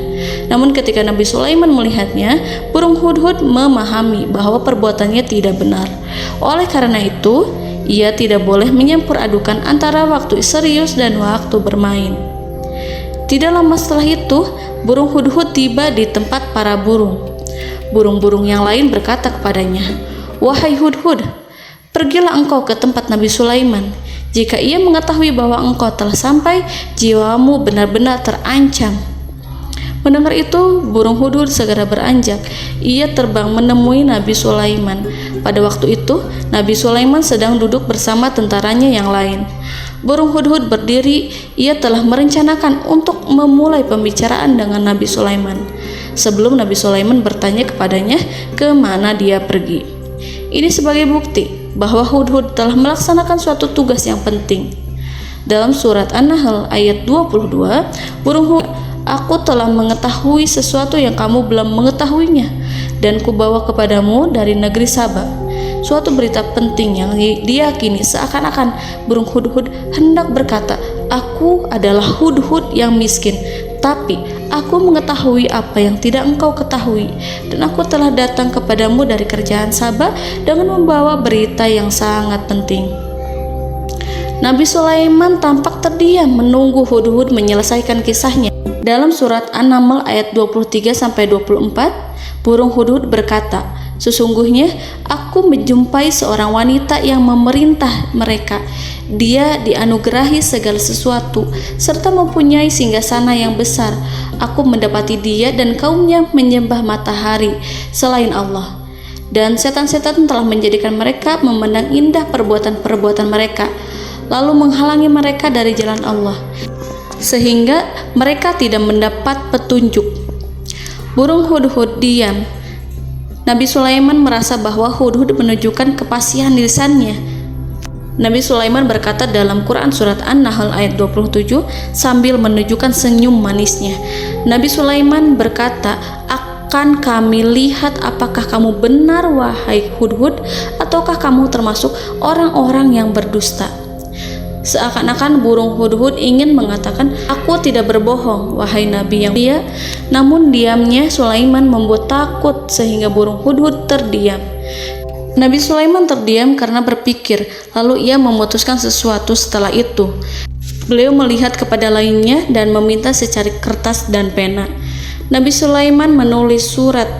Namun ketika Nabi Sulaiman melihatnya, burung hudhud memahami bahwa perbuatannya tidak benar. Oleh karena itu, ia tidak boleh menyampur adukan antara waktu serius dan waktu bermain. Tidak lama setelah itu, burung hudhud tiba di tempat para burung. Burung-burung yang lain berkata kepadanya, "Wahai hudhud, pergilah engkau ke tempat Nabi Sulaiman. Jika ia mengetahui bahwa engkau telah sampai, jiwamu benar-benar terancam." Mendengar itu, burung hudhud segera beranjak. Ia terbang menemui Nabi Sulaiman. Pada waktu itu, Nabi Sulaiman sedang duduk bersama tentaranya yang lain. Burung hudhud berdiri. Ia telah merencanakan untuk memulai pembicaraan dengan Nabi Sulaiman sebelum Nabi Sulaiman bertanya kepadanya kemana dia pergi. Ini sebagai bukti bahwa hudhud telah melaksanakan suatu tugas yang penting. Dalam surat An-Nahl ayat 22, burung hudhud, "Aku telah mengetahui sesuatu yang kamu belum mengetahuinya, dan kubawa kepadamu dari negeri Saba suatu berita penting yang diyakini." Seakan-akan burung hudhud hendak berkata, "Aku adalah hudhud yang miskin, tapi Aku mengetahui apa yang tidak engkau ketahui, dan aku telah datang kepadamu dari kerajaan Saba dengan membawa berita yang sangat penting. Nabi Sulaiman tampak terdiam menunggu Hudhud menyelesaikan kisahnya. Dalam surat An-Naml ayat 23-24, burung Hudhud berkata, "Sesungguhnya aku menjumpai seorang wanita yang memerintah mereka. Dia dianugerahi segala sesuatu serta mempunyai singgasana yang besar. Aku mendapati dia dan kaumnya menyembah matahari selain Allah. Dan setan-setan telah menjadikan mereka memandang indah perbuatan-perbuatan mereka, lalu menghalangi mereka dari jalan Allah, sehingga mereka tidak mendapat petunjuk." Burung Hudhud diam. Nabi Sulaiman merasa bahwa Hudhud menunjukkan kepasihan lisannya. Nabi Sulaiman berkata dalam Quran surat An-Nahl ayat 27 sambil menunjukkan senyum manisnya. Nabi Sulaiman berkata, "Akan kami lihat apakah kamu benar wahai Hudhud, ataukah kamu termasuk orang-orang yang berdusta." Seakan-akan burung Hudhud ingin mengatakan, "Aku tidak berbohong, wahai Nabi yang mulia." Namun diamnya Sulaiman membuat takut sehingga burung Hudhud terdiam. Nabi Sulaiman terdiam karena berpikir, lalu ia memutuskan sesuatu setelah itu. Beliau melihat kepada lainnya dan meminta secari kertas dan pena. Nabi Sulaiman menulis surat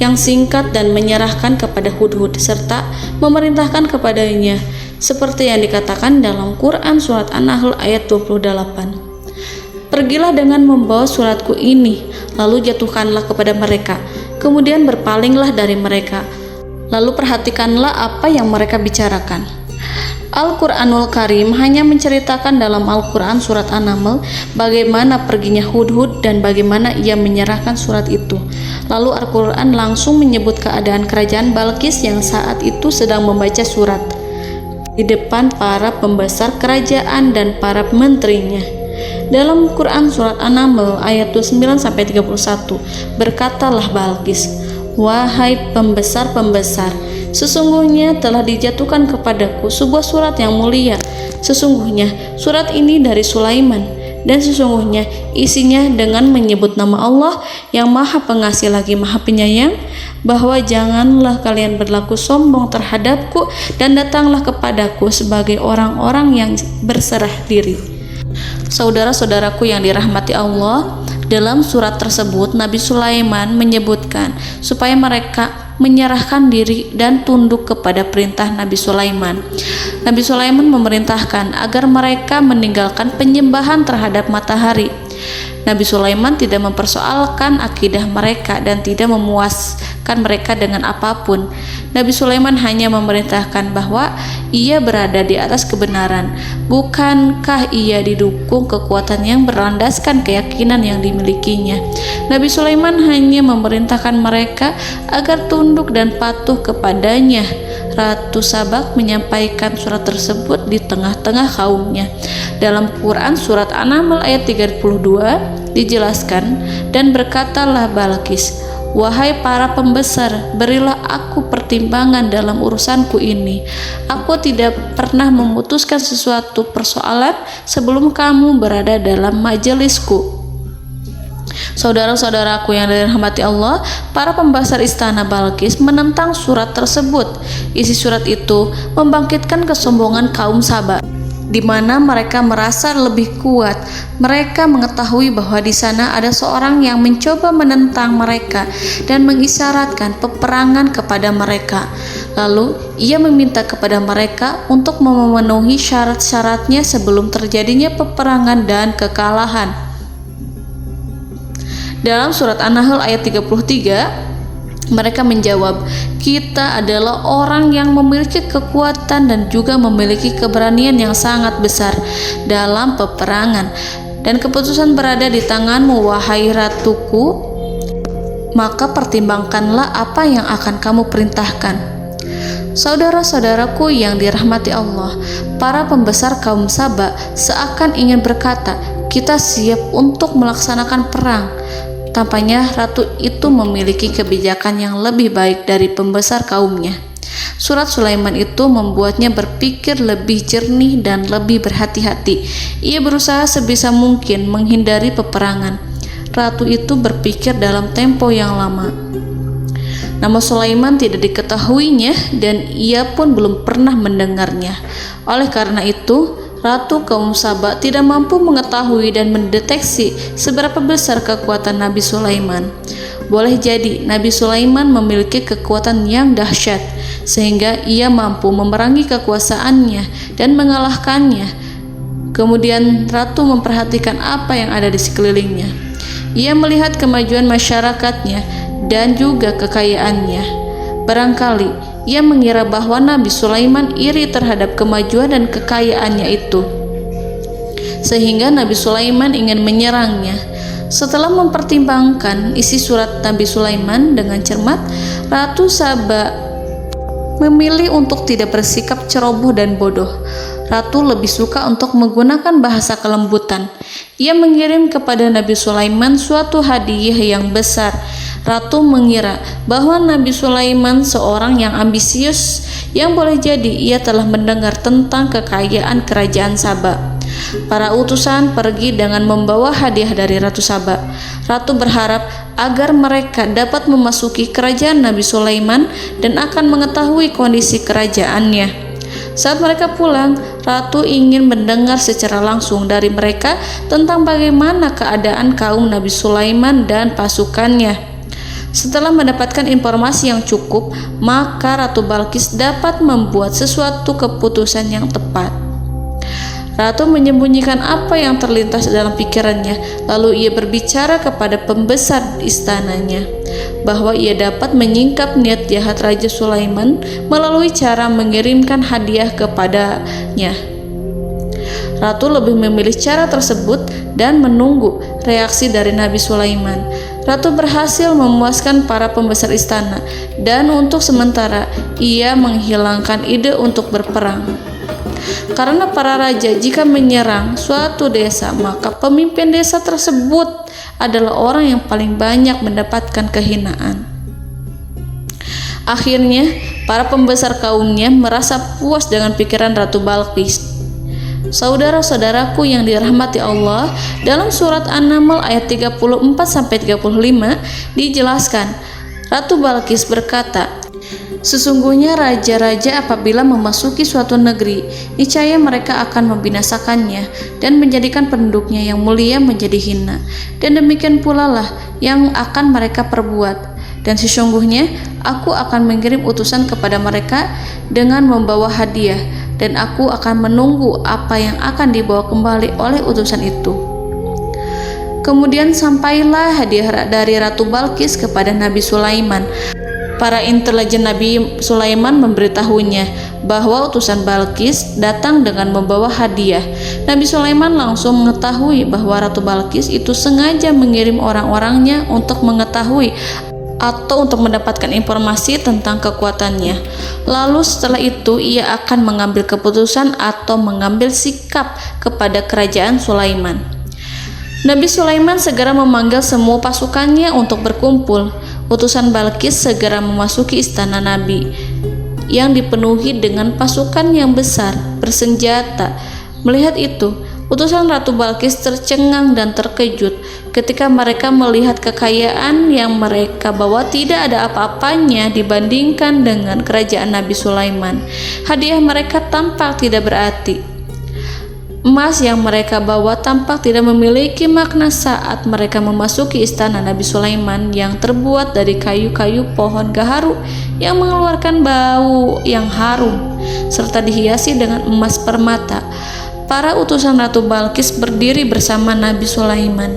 yang singkat dan menyerahkan kepada Hudhud serta memerintahkan kepadanya seperti yang dikatakan dalam Quran surat An-Nahl ayat 28. "Pergilah dengan membawa suratku ini, lalu jatuhkanlah kepada mereka, kemudian berpalinglah dari mereka, lalu perhatikanlah apa yang mereka bicarakan." Al-Quranul Karim hanya menceritakan dalam Al-Quran surat An-Naml bagaimana perginya Hudhud dan bagaimana ia menyerahkan surat itu. Lalu Al-Quran langsung menyebut keadaan kerajaan Balqis yang saat itu sedang membaca surat di depan para pembesar kerajaan dan para menterinya. Dalam Quran surat An-Naml ayat 29-31, berkatalah Balqis, "Wahai pembesar-pembesar, sesungguhnya telah dijatuhkan kepadaku sebuah surat yang mulia. Sesungguhnya surat ini dari Sulaiman, dan sesungguhnya isinya dengan menyebut nama Allah yang Maha Pengasih lagi Maha Penyayang, bahwa janganlah kalian berlaku sombong terhadapku dan datanglah kepadaku sebagai orang-orang yang berserah diri." Saudara-saudaraku yang dirahmati Allah, dalam surat tersebut Nabi Sulaiman menyebutkan supaya mereka menyerahkan diri dan tunduk kepada perintah Nabi Sulaiman. Nabi Sulaiman memerintahkan agar mereka meninggalkan penyembahan terhadap matahari. Nabi Sulaiman tidak mempersoalkan akidah mereka dan tidak memuaskan mereka dengan apapun. Nabi Sulaiman hanya memerintahkan bahwa ia berada di atas kebenaran. Bukankah ia didukung kekuatan yang berlandaskan keyakinan yang dimilikinya? Nabi Sulaiman hanya memerintahkan mereka agar tunduk dan patuh kepadanya. Ratu Sabak menyampaikan surat tersebut di tengah-tengah kaumnya. Dalam Quran surat An-Naml ayat 32 dijelaskan, "Dan berkatalah Balqis, wahai para pembesar, berilah aku pertimbangan dalam urusanku ini. Aku tidak pernah memutuskan sesuatu persoalan sebelum kamu berada dalam majelisku." Saudara-saudaraku yang dirahmati Allah, para pembesar istana Balqis menentang surat tersebut. Isi surat itu membangkitkan kesombongan kaum Saba, di mana mereka merasa lebih kuat. Mereka mengetahui bahwa di sana ada seorang yang mencoba menentang mereka dan mengisyaratkan peperangan kepada mereka. Lalu ia meminta kepada mereka untuk memenuhi syarat-syaratnya sebelum terjadinya peperangan dan kekalahan. Dalam surat An-Nahl ayat 33, mereka menjawab, "Kita adalah orang yang memiliki kekuatan dan juga memiliki keberanian yang sangat besar dalam peperangan, dan keputusan berada di tanganmu, wahai ratuku. Maka pertimbangkanlah apa yang akan kamu perintahkan." Saudara-saudaraku yang dirahmati Allah, para pembesar kaum Saba seakan ingin berkata, "Kita siap untuk melaksanakan perang." Tampaknya ratu itu memiliki kebijakan yang lebih baik dari pembesar kaumnya. Surat Sulaiman itu membuatnya berpikir lebih jernih dan lebih berhati-hati. Ia berusaha sebisa mungkin menghindari peperangan. ratu itu berpikir dalam tempo yang lama. Nama Sulaiman tidak diketahuinya dan ia pun belum pernah mendengarnya. Oleh karena itu, Ratu kaum Saba tidak mampu mengetahui dan mendeteksi seberapa besar kekuatan Nabi Sulaiman. Boleh jadi Nabi Sulaiman memiliki kekuatan yang dahsyat, sehingga ia mampu memerangi kekuasaannya dan mengalahkannya. Kemudian Ratu memperhatikan apa yang ada di sekelilingnya. Ia melihat kemajuan masyarakatnya dan juga kekayaannya. Barangkali ia mengira bahwa Nabi Sulaiman iri terhadap kemajuan dan kekayaannya itu, sehingga Nabi Sulaiman ingin menyerangnya. Setelah mempertimbangkan isi surat Nabi Sulaiman dengan cermat, Ratu Saba memilih untuk tidak bersikap ceroboh dan bodoh. Ratu lebih suka untuk menggunakan bahasa kelembutan. Ia mengirim kepada Nabi Sulaiman suatu hadiah yang besar. Ratu mengira bahwa Nabi Sulaiman seorang yang ambisius, yang boleh jadi ia telah mendengar tentang kekayaan kerajaan Saba. Para utusan pergi dengan membawa hadiah dari Ratu Saba. Ratu berharap agar mereka dapat memasuki kerajaan Nabi Sulaiman dan akan mengetahui kondisi kerajaannya. Saat mereka pulang, Ratu ingin mendengar secara langsung dari mereka tentang bagaimana keadaan kaum Nabi Sulaiman dan pasukannya. Setelah mendapatkan informasi yang cukup, maka Ratu Balqis dapat membuat sesuatu keputusan yang tepat. Ratu menyembunyikan apa yang terlintas dalam pikirannya, lalu ia berbicara kepada pembesar istananya bahwa ia dapat menyingkap niat jahat Raja Sulaiman melalui cara mengirimkan hadiah kepadanya. Ratu lebih memilih cara tersebut dan menunggu reaksi dari Nabi Sulaiman. Ratu berhasil memuaskan para pembesar istana dan untuk sementara ia menghilangkan ide untuk berperang. Karena para raja jika menyerang suatu desa, maka pemimpin desa tersebut adalah orang yang paling banyak mendapatkan kehinaan. Akhirnya, para pembesar kaumnya merasa puas dengan pikiran Ratu Balqis. Saudara-saudaraku yang dirahmati Allah, dalam surat An-Naml ayat 34-35 dijelaskan, Ratu Balqis berkata, "Sesungguhnya raja-raja apabila memasuki suatu negeri, niscaya mereka akan membinasakannya dan menjadikan penduduknya yang mulia menjadi hina. Dan demikian pula lah yang akan mereka perbuat. Dan sesungguhnya aku akan mengirim utusan kepada mereka dengan membawa hadiah, dan aku akan menunggu apa yang akan dibawa kembali oleh utusan itu." Kemudian sampailah hadiah dari Ratu Balqis kepada Nabi Sulaiman. Para intelijen Nabi Sulaiman memberitahunya bahwa utusan Balqis datang dengan membawa hadiah. Nabi Sulaiman langsung mengetahui bahwa Ratu Balqis itu sengaja mengirim orang-orangnya untuk mengetahui atau untuk mendapatkan informasi tentang kekuatannya. Lalu setelah itu ia akan mengambil keputusan atau mengambil sikap kepada kerajaan Sulaiman. Nabi Sulaiman segera memanggil semua pasukannya untuk berkumpul. Utusan Balqis segera memasuki istana Nabi yang dipenuhi dengan pasukan yang besar bersenjata. Melihat itu, utusan Ratu Balqis tercengang dan terkejut ketika mereka melihat kekayaan yang mereka bawa tidak ada apa-apanya dibandingkan dengan kerajaan Nabi Sulaiman. Hadiah mereka tampak tidak berarti. Emas yang mereka bawa tampak tidak memiliki makna saat mereka memasuki istana Nabi Sulaiman yang terbuat dari kayu-kayu pohon gaharu yang mengeluarkan bau yang harum serta dihiasi dengan emas permata. Para utusan Ratu Balqis berdiri bersama Nabi Sulaiman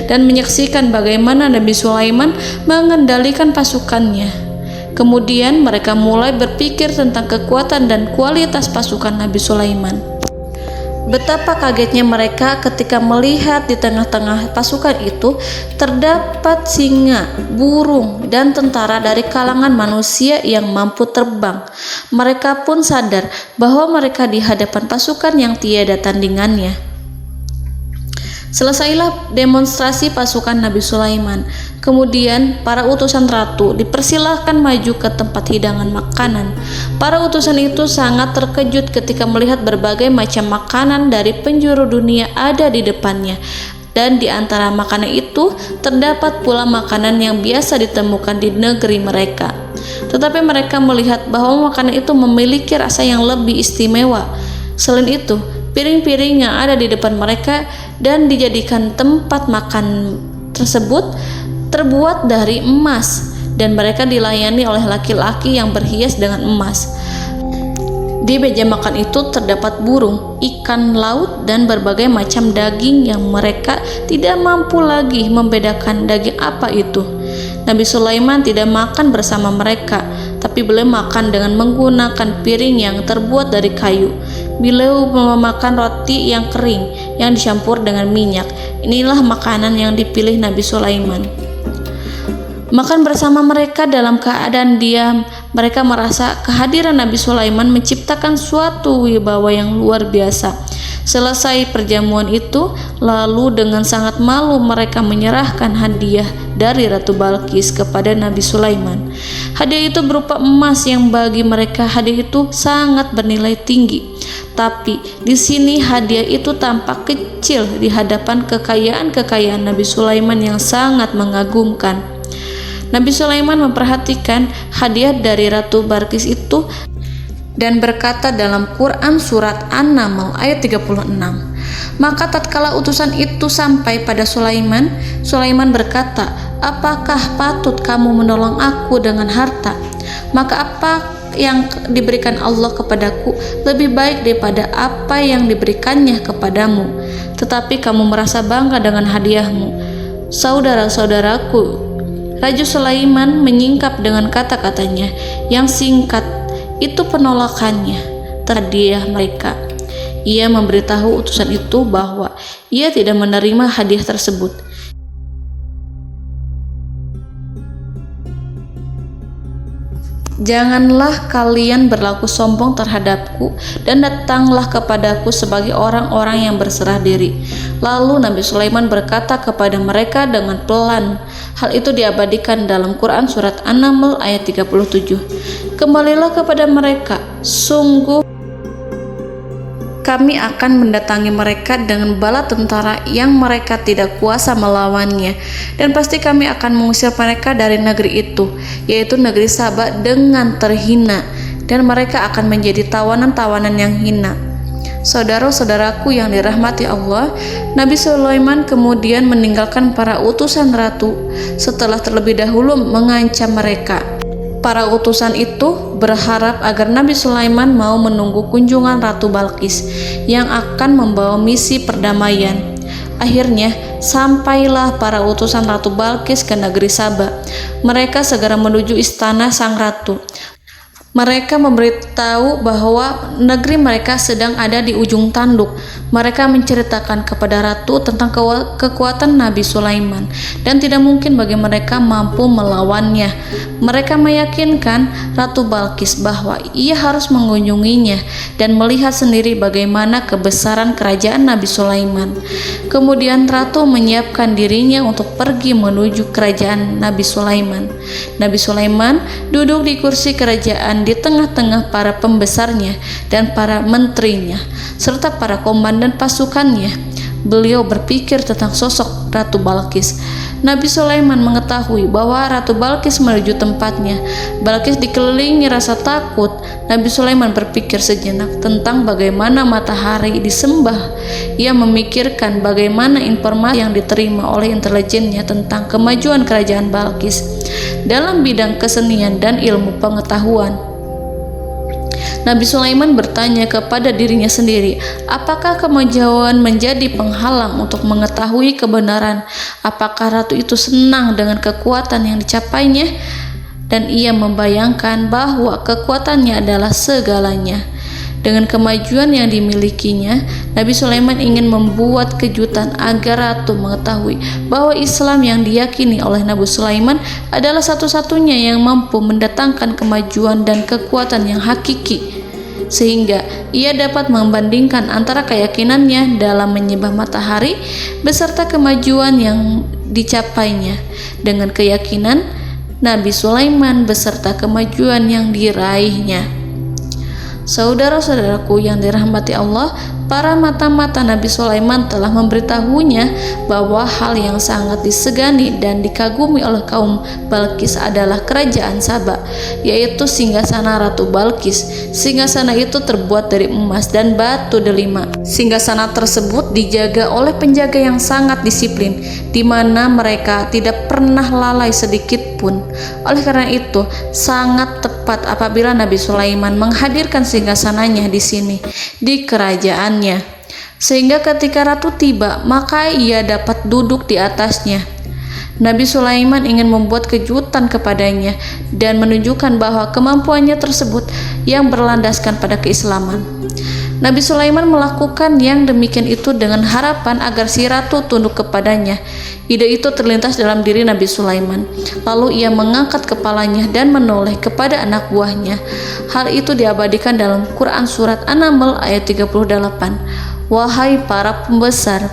dan menyaksikan bagaimana Nabi Sulaiman mengendalikan pasukannya. Kemudian mereka mulai berpikir tentang kekuatan dan kualitas pasukan Nabi Sulaiman. Betapa kagetnya mereka ketika melihat di tengah-tengah pasukan itu terdapat singa, burung, dan tentara dari kalangan manusia yang mampu terbang. Mereka pun sadar bahwa mereka di hadapan pasukan yang tiada tandingannya. Selesailah demonstrasi pasukan Nabi Sulaiman. Kemudian para utusan ratu dipersilahkan maju ke tempat hidangan makanan. Para utusan itu sangat terkejut ketika melihat berbagai macam makanan dari penjuru dunia ada di depannya. dan di antara makanan itu terdapat pula makanan yang biasa ditemukan di negeri mereka. Tetapi mereka melihat bahwa makanan itu memiliki rasa yang lebih istimewa. Selain itu, piring-piring yang ada di depan mereka dan dijadikan tempat makan tersebut terbuat dari emas, dan mereka dilayani oleh laki-laki yang berhias dengan emas. Di meja makan itu terdapat burung, ikan laut, dan berbagai macam daging yang mereka tidak mampu lagi membedakan daging apa itu. Nabi Sulaiman tidak makan bersama mereka, tapi beliau makan dengan menggunakan piring yang terbuat dari kayu. Beliau memakan roti yang kering yang dicampur dengan minyak. Inilah makanan yang dipilih Nabi Sulaiman. Makan bersama mereka dalam keadaan diam, mereka merasa kehadiran Nabi Sulaiman menciptakan suatu wibawa yang luar biasa. Selesai perjamuan itu, lalu dengan sangat malu mereka menyerahkan hadiah dari Ratu Balqis kepada Nabi Sulaiman. Hadiah itu berupa emas yang bagi mereka hadiah itu sangat bernilai tinggi. Tapi di sini hadiah itu tampak kecil di hadapan kekayaan-kekayaan Nabi Sulaiman yang sangat mengagumkan. Nabi Sulaiman memperhatikan hadiah dari Ratu Balqis itu dan berkata dalam Quran surat An-Naml ayat 36. Maka tatkala utusan itu sampai pada Sulaiman, Sulaiman berkata, "Apakah patut kamu menolong aku dengan harta? Maka apa yang diberikan Allah kepadaku lebih baik daripada apa yang diberikannya kepadamu. Tetapi kamu merasa bangga dengan hadiahmu." Saudara-saudaraku, Raja Sulaiman menyingkap dengan kata-katanya yang singkat itu penolakannya terhadap hadiah mereka. Ia memberitahu utusan itu bahwa ia tidak menerima hadiah tersebut. "Janganlah kalian berlaku sombong terhadapku dan datanglah kepadaku sebagai orang-orang yang berserah diri." Lalu Nabi Sulaiman berkata kepada mereka dengan pelan. Hal itu diabadikan dalam Quran surat An-Naml ayat 37. "Kembalilah kepada mereka, sungguh kami akan mendatangi mereka dengan bala tentara yang mereka tidak kuasa melawannya, dan pasti kami akan mengusir mereka dari negeri itu, yaitu negeri Saba, dengan terhina, dan mereka akan menjadi tawanan-tawanan yang hina." Saudara-saudaraku yang dirahmati Allah, Nabi Sulaiman kemudian meninggalkan para utusan ratu setelah terlebih dahulu mengancam mereka. Para utusan itu berharap agar Nabi Sulaiman mau menunggu kunjungan Ratu Balqis yang akan membawa misi perdamaian. Akhirnya sampailah para utusan Ratu Balqis ke negeri Saba. Mereka segera menuju istana sang ratu. Mereka memberitahu bahwa negeri mereka sedang ada di ujung tanduk. Mereka menceritakan kepada ratu tentang kekuatan Nabi Sulaiman dan tidak mungkin bagi mereka mampu melawannya. Mereka meyakinkan Ratu Balqis bahwa ia harus mengunjunginya dan melihat sendiri bagaimana kebesaran kerajaan Nabi Sulaiman. Kemudian ratu menyiapkan dirinya untuk pergi menuju kerajaan Nabi Sulaiman. Nabi Sulaiman duduk di kursi kerajaan di tengah-tengah para pembesarnya dan para menterinya serta para komandan pasukannya. Beliau berpikir tentang sosok Ratu Balqis. Nabi Sulaiman mengetahui bahwa Ratu Balqis menuju tempatnya. Balqis dikelilingi rasa takut. Nabi Sulaiman berpikir sejenak tentang bagaimana matahari disembah. Ia memikirkan bagaimana informasi yang diterima oleh intelijennya tentang kemajuan kerajaan Balqis dalam bidang kesenian dan ilmu pengetahuan. Nabi Sulaiman bertanya kepada dirinya sendiri, apakah kemajuan menjadi penghalang untuk mengetahui kebenaran? Apakah ratu itu senang dengan kekuatan yang dicapainya? Dan ia membayangkan bahwa kekuatannya adalah segalanya. Dengan kemajuan yang dimilikinya, Nabi Sulaiman ingin membuat kejutan agar ratu mengetahui bahwa Islam yang diyakini oleh Nabi Sulaiman adalah satu-satunya yang mampu mendatangkan kemajuan dan kekuatan yang hakiki, sehingga ia dapat membandingkan antara keyakinannya dalam menyembah matahari beserta kemajuan yang dicapainya dengan keyakinan Nabi Sulaiman beserta kemajuan yang diraihnya. Saudara-saudaraku yang dirahmati Allah, para mata-mata Nabi Sulaiman telah memberitahunya bahwa hal yang sangat disegani dan dikagumi oleh kaum Balkis adalah kerajaan Saba, yaitu singgasana Ratu Balkis. Singgasana itu terbuat dari emas dan batu delima. Singgasana tersebut dijaga oleh penjaga yang sangat disiplin, di mana mereka tidak pernah lalai sedikit pun. Oleh karena itu, sangat tepat apabila Nabi Sulaiman menghadirkan singgasananya di sini, di kerajaannya, sehingga ketika ratu tiba, maka ia dapat duduk di atasnya. Nabi Sulaiman ingin membuat kejutan kepadanya dan menunjukkan bahwa kemampuannya tersebut yang berlandaskan pada keislaman. Nabi Sulaiman melakukan yang demikian itu dengan harapan agar si ratu tunduk kepadanya. Ide itu terlintas dalam diri Nabi Sulaiman. Lalu ia mengangkat kepalanya dan menoleh kepada anak buahnya. Hal itu diabadikan dalam Quran Surat An-Naml ayat 38. Wahai para pembesar,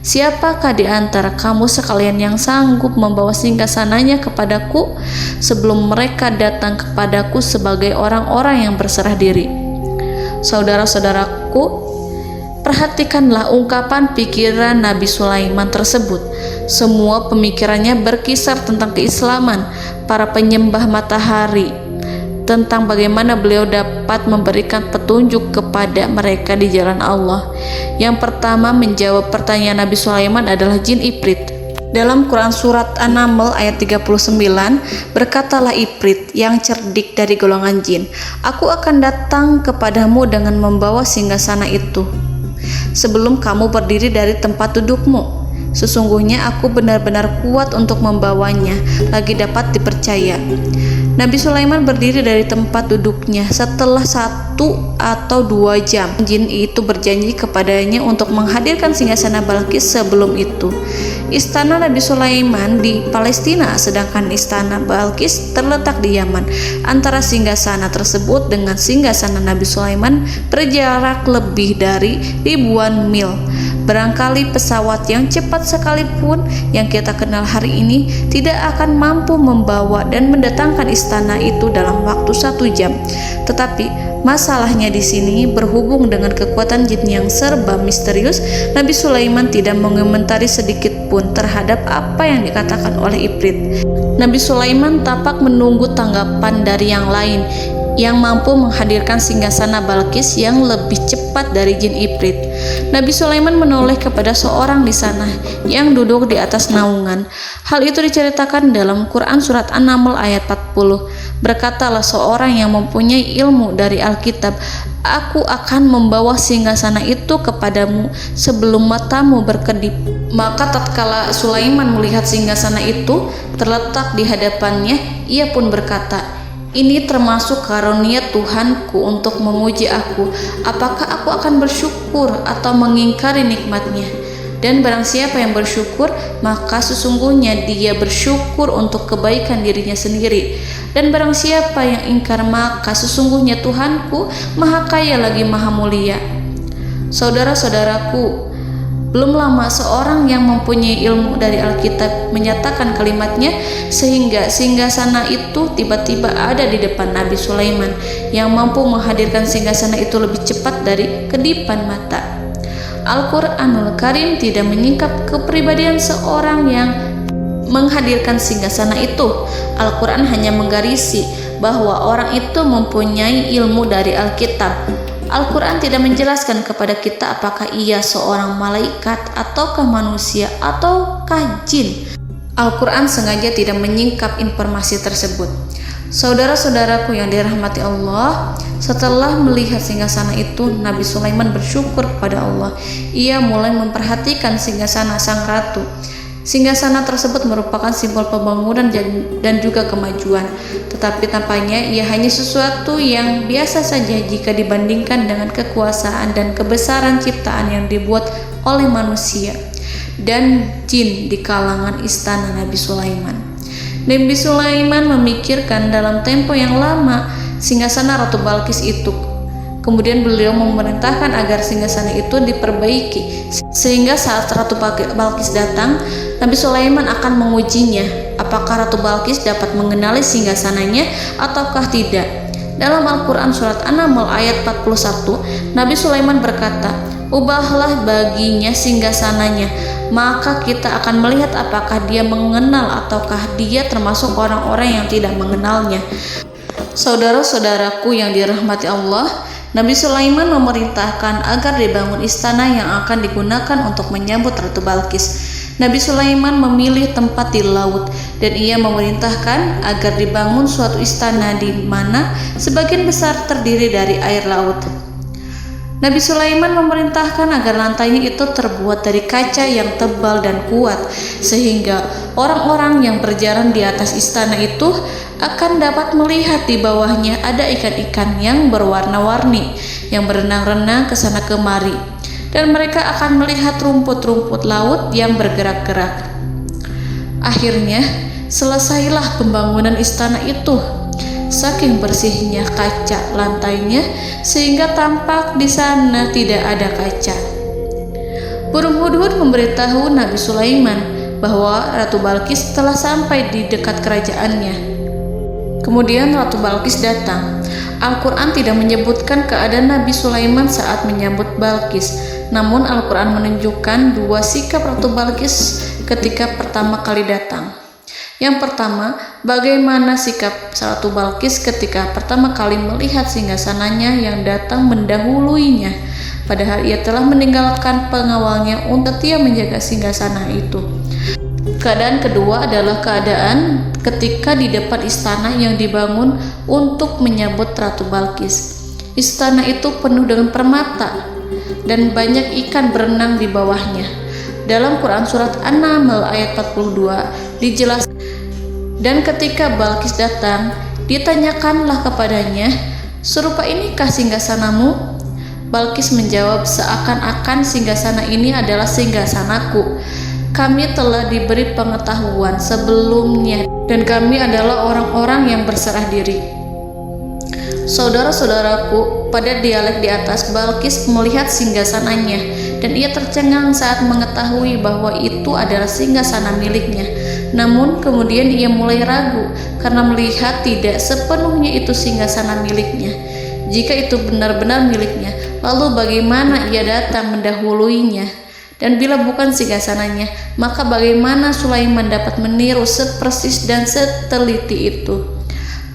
siapakah di antara kamu sekalian yang sanggup membawa singgasananya kepadaku sebelum mereka datang kepadaku sebagai orang-orang yang berserah diri? Saudara-saudaraku, perhatikanlah ungkapan pikiran Nabi Sulaiman tersebut. Semua pemikirannya berkisar tentang keislaman para penyembah matahari, tentang bagaimana beliau dapat memberikan petunjuk kepada mereka di jalan Allah. Yang pertama menjawab pertanyaan Nabi Sulaiman adalah jin Ifrit. Dalam Quran Surat An-Naml ayat 39, berkatalah Ifrit yang cerdik dari golongan jin, aku akan datang kepadamu dengan membawa singgasana itu sebelum kamu berdiri dari tempat dudukmu. Sesungguhnya aku benar-benar kuat untuk membawanya, lagi dapat dipercaya. Nabi Sulaiman berdiri dari tempat duduknya setelah 1 atau 2 jam. Jin itu berjanji kepadanya untuk menghadirkan singgasana Balkis sebelum itu. Istana Nabi Sulaiman di Palestina, sedangkan istana Balkis terletak di Yaman. Antara singgasana tersebut dengan singgasana Nabi Sulaiman berjarak lebih dari ribuan mil. Barangkali pesawat yang cepat sekalipun yang kita kenal hari ini tidak akan mampu membawa dan mendatangkan istana itu dalam waktu 1 jam. Tetapi masalahnya di sini berhubung dengan kekuatan jin yang serba misterius, Nabi Sulaiman tidak mengomentari sedikit pun terhadap apa yang dikatakan oleh Ifrit. Nabi Sulaiman tapak menunggu tanggapan dari yang lain yang mampu menghadirkan singgasana Balkis yang lebih cepat dari jin Ifrit. Nabi Sulaiman menoleh kepada seorang di sana yang duduk di atas naungan. Hal itu diceritakan dalam Quran Surat An-Naml ayat 40. Berkatalah seorang yang mempunyai ilmu dari Alkitab, aku akan membawa singgasana itu kepadamu sebelum matamu berkedip. Maka tatkala Sulaiman melihat singgasana itu terletak di hadapannya, ia pun berkata, ini termasuk karunia Tuhanku untuk memuji aku. Apakah aku akan bersyukur atau mengingkari nikmatnya? Dan barang siapa yang bersyukur, maka sesungguhnya dia bersyukur untuk kebaikan dirinya sendiri. Dan barang siapa yang ingkar, maka sesungguhnya Tuhanku maha kaya lagi maha mulia. Saudara-saudaraku, belum lama seorang yang mempunyai ilmu dari Alkitab menyatakan kalimatnya, sehingga singgasana itu tiba-tiba ada di depan Nabi Sulaiman yang mampu menghadirkan singgasana itu lebih cepat dari kedipan mata. Al-Quranul Karim tidak menyingkap kepribadian seorang yang menghadirkan singgasana itu. Al-Quran hanya menggarisi bahwa orang itu mempunyai ilmu dari Alkitab. Al-Quran tidak menjelaskan kepada kita apakah ia seorang malaikat ataukah manusia ataukah jin. Al-Quran sengaja tidak menyingkap informasi tersebut. Saudara-saudaraku yang dirahmati Allah, setelah melihat singgasana itu, Nabi Sulaiman bersyukur kepada Allah. Ia mulai memperhatikan singgasana sang ratu. Singgasana tersebut merupakan simbol pembangunan dan juga kemajuan, tetapi tampaknya ia hanya sesuatu yang biasa saja jika dibandingkan dengan kekuasaan dan kebesaran ciptaan yang dibuat oleh manusia dan jin di kalangan istana Nabi Sulaiman. Nabi Sulaiman memikirkan dalam tempo yang lama singgasana Ratu Balkis itu. Kemudian beliau memerintahkan agar singgasana itu diperbaiki, sehingga saat Ratu Balkis datang, Nabi Sulaiman akan mengujinya apakah Ratu Balkis dapat mengenali singgasananya ataukah tidak. Dalam Al-Quran surat An-Naml ayat 41, Nabi Sulaiman berkata, "Ubahlah baginya singgasananya, maka kita akan melihat apakah dia mengenal ataukah dia termasuk orang-orang yang tidak mengenalnya." Saudara-saudaraku yang dirahmati Allah, Nabi Sulaiman memerintahkan agar dibangun istana yang akan digunakan untuk menyambut Ratu Balqis. Nabi Sulaiman memilih tempat di laut dan ia memerintahkan agar dibangun suatu istana di mana sebagian besar terdiri dari air laut. Nabi Sulaiman memerintahkan agar lantainya itu terbuat dari kaca yang tebal dan kuat sehingga orang-orang yang berjalan di atas istana itu akan dapat melihat di bawahnya ada ikan-ikan yang berwarna-warni yang berenang-renang ke sana kemari, dan mereka akan melihat rumput-rumput laut yang bergerak-gerak. Akhirnya selesailah pembangunan istana itu. Saking bersihnya kaca lantainya sehingga tampak di sana tidak ada kaca. Burung hudhud memberitahu Nabi Sulaiman bahwa Ratu Balqis telah sampai di dekat kerajaannya. Kemudian Ratu Balqis datang. Al-Quran tidak menyebutkan keadaan Nabi Sulaiman saat menyambut Balqis, namun Al-Quran menunjukkan dua sikap Ratu Balqis ketika pertama kali datang. Yang pertama, bagaimana sikap Ratu Balqis ketika pertama kali melihat singgasananya yang datang mendahuluinya, padahal ia telah meninggalkan pengawalnya untuk setia menjaga singgasana itu. Keadaan kedua adalah keadaan ketika di depan istana yang dibangun untuk menyambut Ratu Balqis. Istana itu penuh dengan permata dan banyak ikan berenang di bawahnya. Dalam Quran surat An-Naml ayat 42 dijelaskan, dan ketika Balqis datang, ditanyakanlah kepadanya, "Serupa inikah singgasanamu?" Balqis menjawab, "Seakan-akan singgasana ini adalah singgasanaku. Kami telah diberi pengetahuan sebelumnya dan kami adalah orang-orang yang berserah diri." Saudara-saudaraku, pada dialek di atas, Balqis melihat singgasananya dan ia tercengang saat mengetahui bahwa itu adalah singgasana miliknya. Namun kemudian ia mulai ragu karena melihat tidak sepenuhnya itu singgasana miliknya. Jika itu benar-benar miliknya, lalu bagaimana ia datang mendahuluinya? Dan bila bukan singgasananya, maka bagaimana Sulaiman dapat meniru sepersis dan seteliti itu?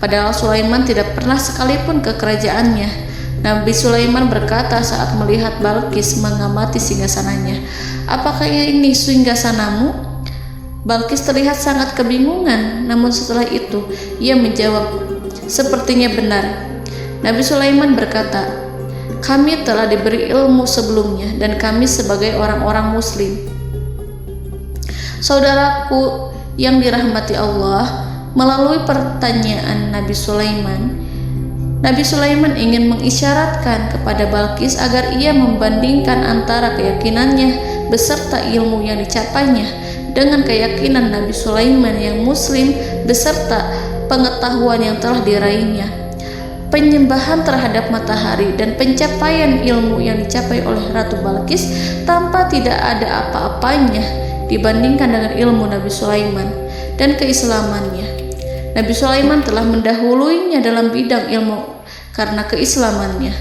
Padahal Sulaiman tidak pernah sekalipun ke kerajaannya. Nabi Sulaiman berkata saat melihat Balqis mengamati singgasananya, "Apakah ini singgasanamu?" Balqis terlihat sangat kebingungan, namun setelah itu ia menjawab, "Sepertinya benar." Nabi Sulaiman berkata, "Kami telah diberi ilmu sebelumnya dan kami sebagai orang-orang muslim." Saudaraku yang dirahmati Allah, melalui pertanyaan Nabi Sulaiman ingin mengisyaratkan kepada Balqis agar ia membandingkan antara keyakinannya beserta ilmu yang dicapainya dengan keyakinan Nabi Sulaiman yang muslim beserta pengetahuan yang telah diraihnya. Penyembahan terhadap matahari dan pencapaian ilmu yang dicapai oleh Ratu Balqis tanpa tidak ada apa-apanya dibandingkan dengan ilmu Nabi Sulaiman dan keislamannya. Nabi Sulaiman telah mendahuluinya dalam bidang ilmu karena keislamannya.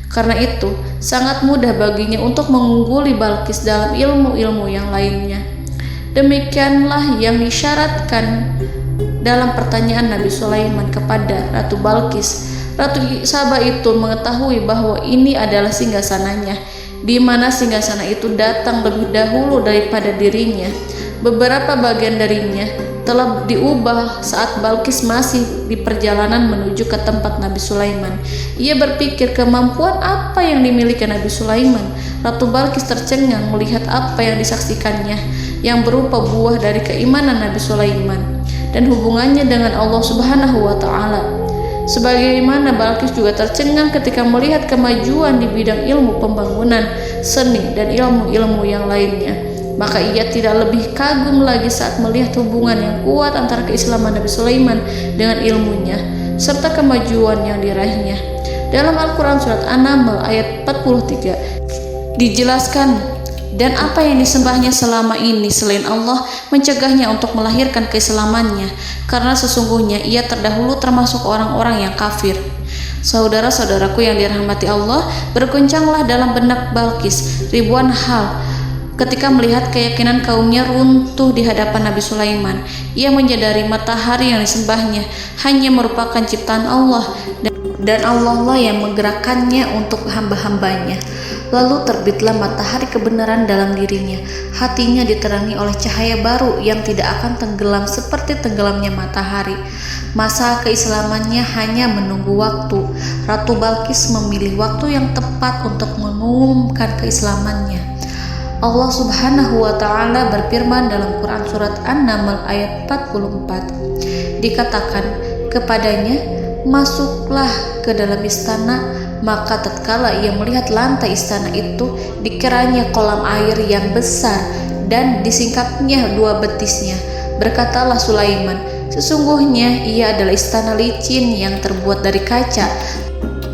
Karena itu, sangat mudah baginya untuk mengungguli Balqis dalam ilmu-ilmu yang lainnya. Demikianlah yang disyaratkan dalam pertanyaan Nabi Sulaiman kepada Ratu Balqis. Ratu Saba itu mengetahui bahwa ini adalah singgasananya, di mana singgasana itu datang lebih dahulu daripada dirinya. Beberapa bagian darinya telah diubah saat Balqis masih di perjalanan menuju ke tempat Nabi Sulaiman. Ia berpikir kemampuan apa yang dimiliki Nabi Sulaiman. Ratu Balqis tercengang melihat apa yang disaksikannya yang berupa buah dari keimanan Nabi Sulaiman dan hubungannya dengan Allah Subhanahu wa Ta'ala. Sebagaimana Balqis juga tercengang ketika melihat kemajuan di bidang ilmu pembangunan, seni, dan ilmu-ilmu yang lainnya. Maka ia tidak lebih kagum lagi saat melihat hubungan yang kuat antara keislaman Nabi Sulaiman dengan ilmunya, serta kemajuan yang diraihnya. Dalam Al-Quran Surat An-Naml ayat 43 dijelaskan, dan apa yang disembahnya selama ini selain Allah mencegahnya untuk melahirkan keislamannya, karena sesungguhnya ia terdahulu termasuk orang-orang yang kafir. Saudara-saudaraku yang dirahmati Allah, berguncanglah dalam benak Balqis ribuan hal ketika melihat keyakinan kaumnya runtuh di hadapan Nabi Sulaiman. Ia menyadari matahari yang disembahnya hanya merupakan ciptaan Allah, dan Allah lah yang menggerakkannya untuk hamba-hambanya. Lalu terbitlah matahari kebenaran dalam dirinya. Hatinya diterangi oleh cahaya baru yang tidak akan tenggelam seperti tenggelamnya matahari. Masa keislamannya hanya menunggu waktu. Ratu Balqis memilih waktu yang tepat untuk mengumumkan keislamannya. Allah Subhanahu wa Ta'ala berfirman dalam Quran Surat An-Naml ayat 44. Dikatakan kepadanya, masuklah ke dalam istana. Maka tatkala ia melihat lantai istana itu, dikiranya kolam air yang besar dan disingkapnya dua betisnya. Berkatalah Sulaiman, sesungguhnya ia adalah istana licin yang terbuat dari kaca.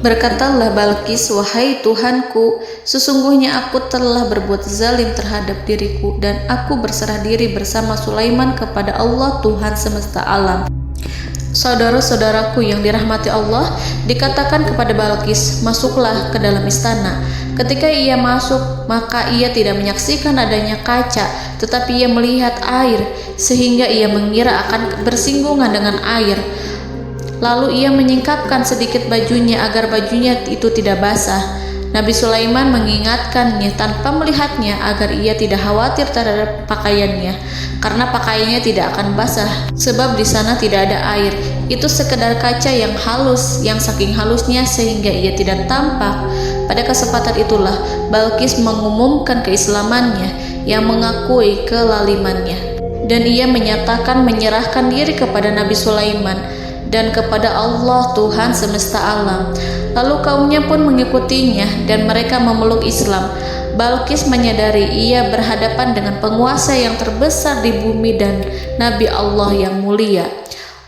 Berkatalah Balqis, wahai Tuhanku, sesungguhnya aku telah berbuat zalim terhadap diriku, dan aku berserah diri bersama Sulaiman kepada Allah Tuhan semesta alam. Saudara-saudaraku yang dirahmati Allah, dikatakan kepada Balqis, masuklah ke dalam istana. Ketika ia masuk, maka ia tidak menyaksikan adanya kaca, tetapi ia melihat air, sehingga ia mengira akan bersinggungan dengan air. Lalu ia menyingkapkan sedikit bajunya agar bajunya itu tidak basah. Nabi Sulaiman mengingatkannya tanpa melihatnya agar ia tidak khawatir terhadap pakaiannya, karena pakaiannya tidak akan basah sebab di sana tidak ada air. Itu sekedar kaca yang halus, yang saking halusnya sehingga ia tidak tampak. Pada kesempatan itulah Balqis mengumumkan keislamannya yang mengakui kelalimannya, dan ia menyatakan menyerahkan diri kepada Nabi Sulaiman dan kepada Allah Tuhan semesta alam. Lalu kaumnya pun mengikutinya dan mereka memeluk Islam. Balqis menyadari ia berhadapan dengan penguasa yang terbesar di bumi dan Nabi Allah yang mulia.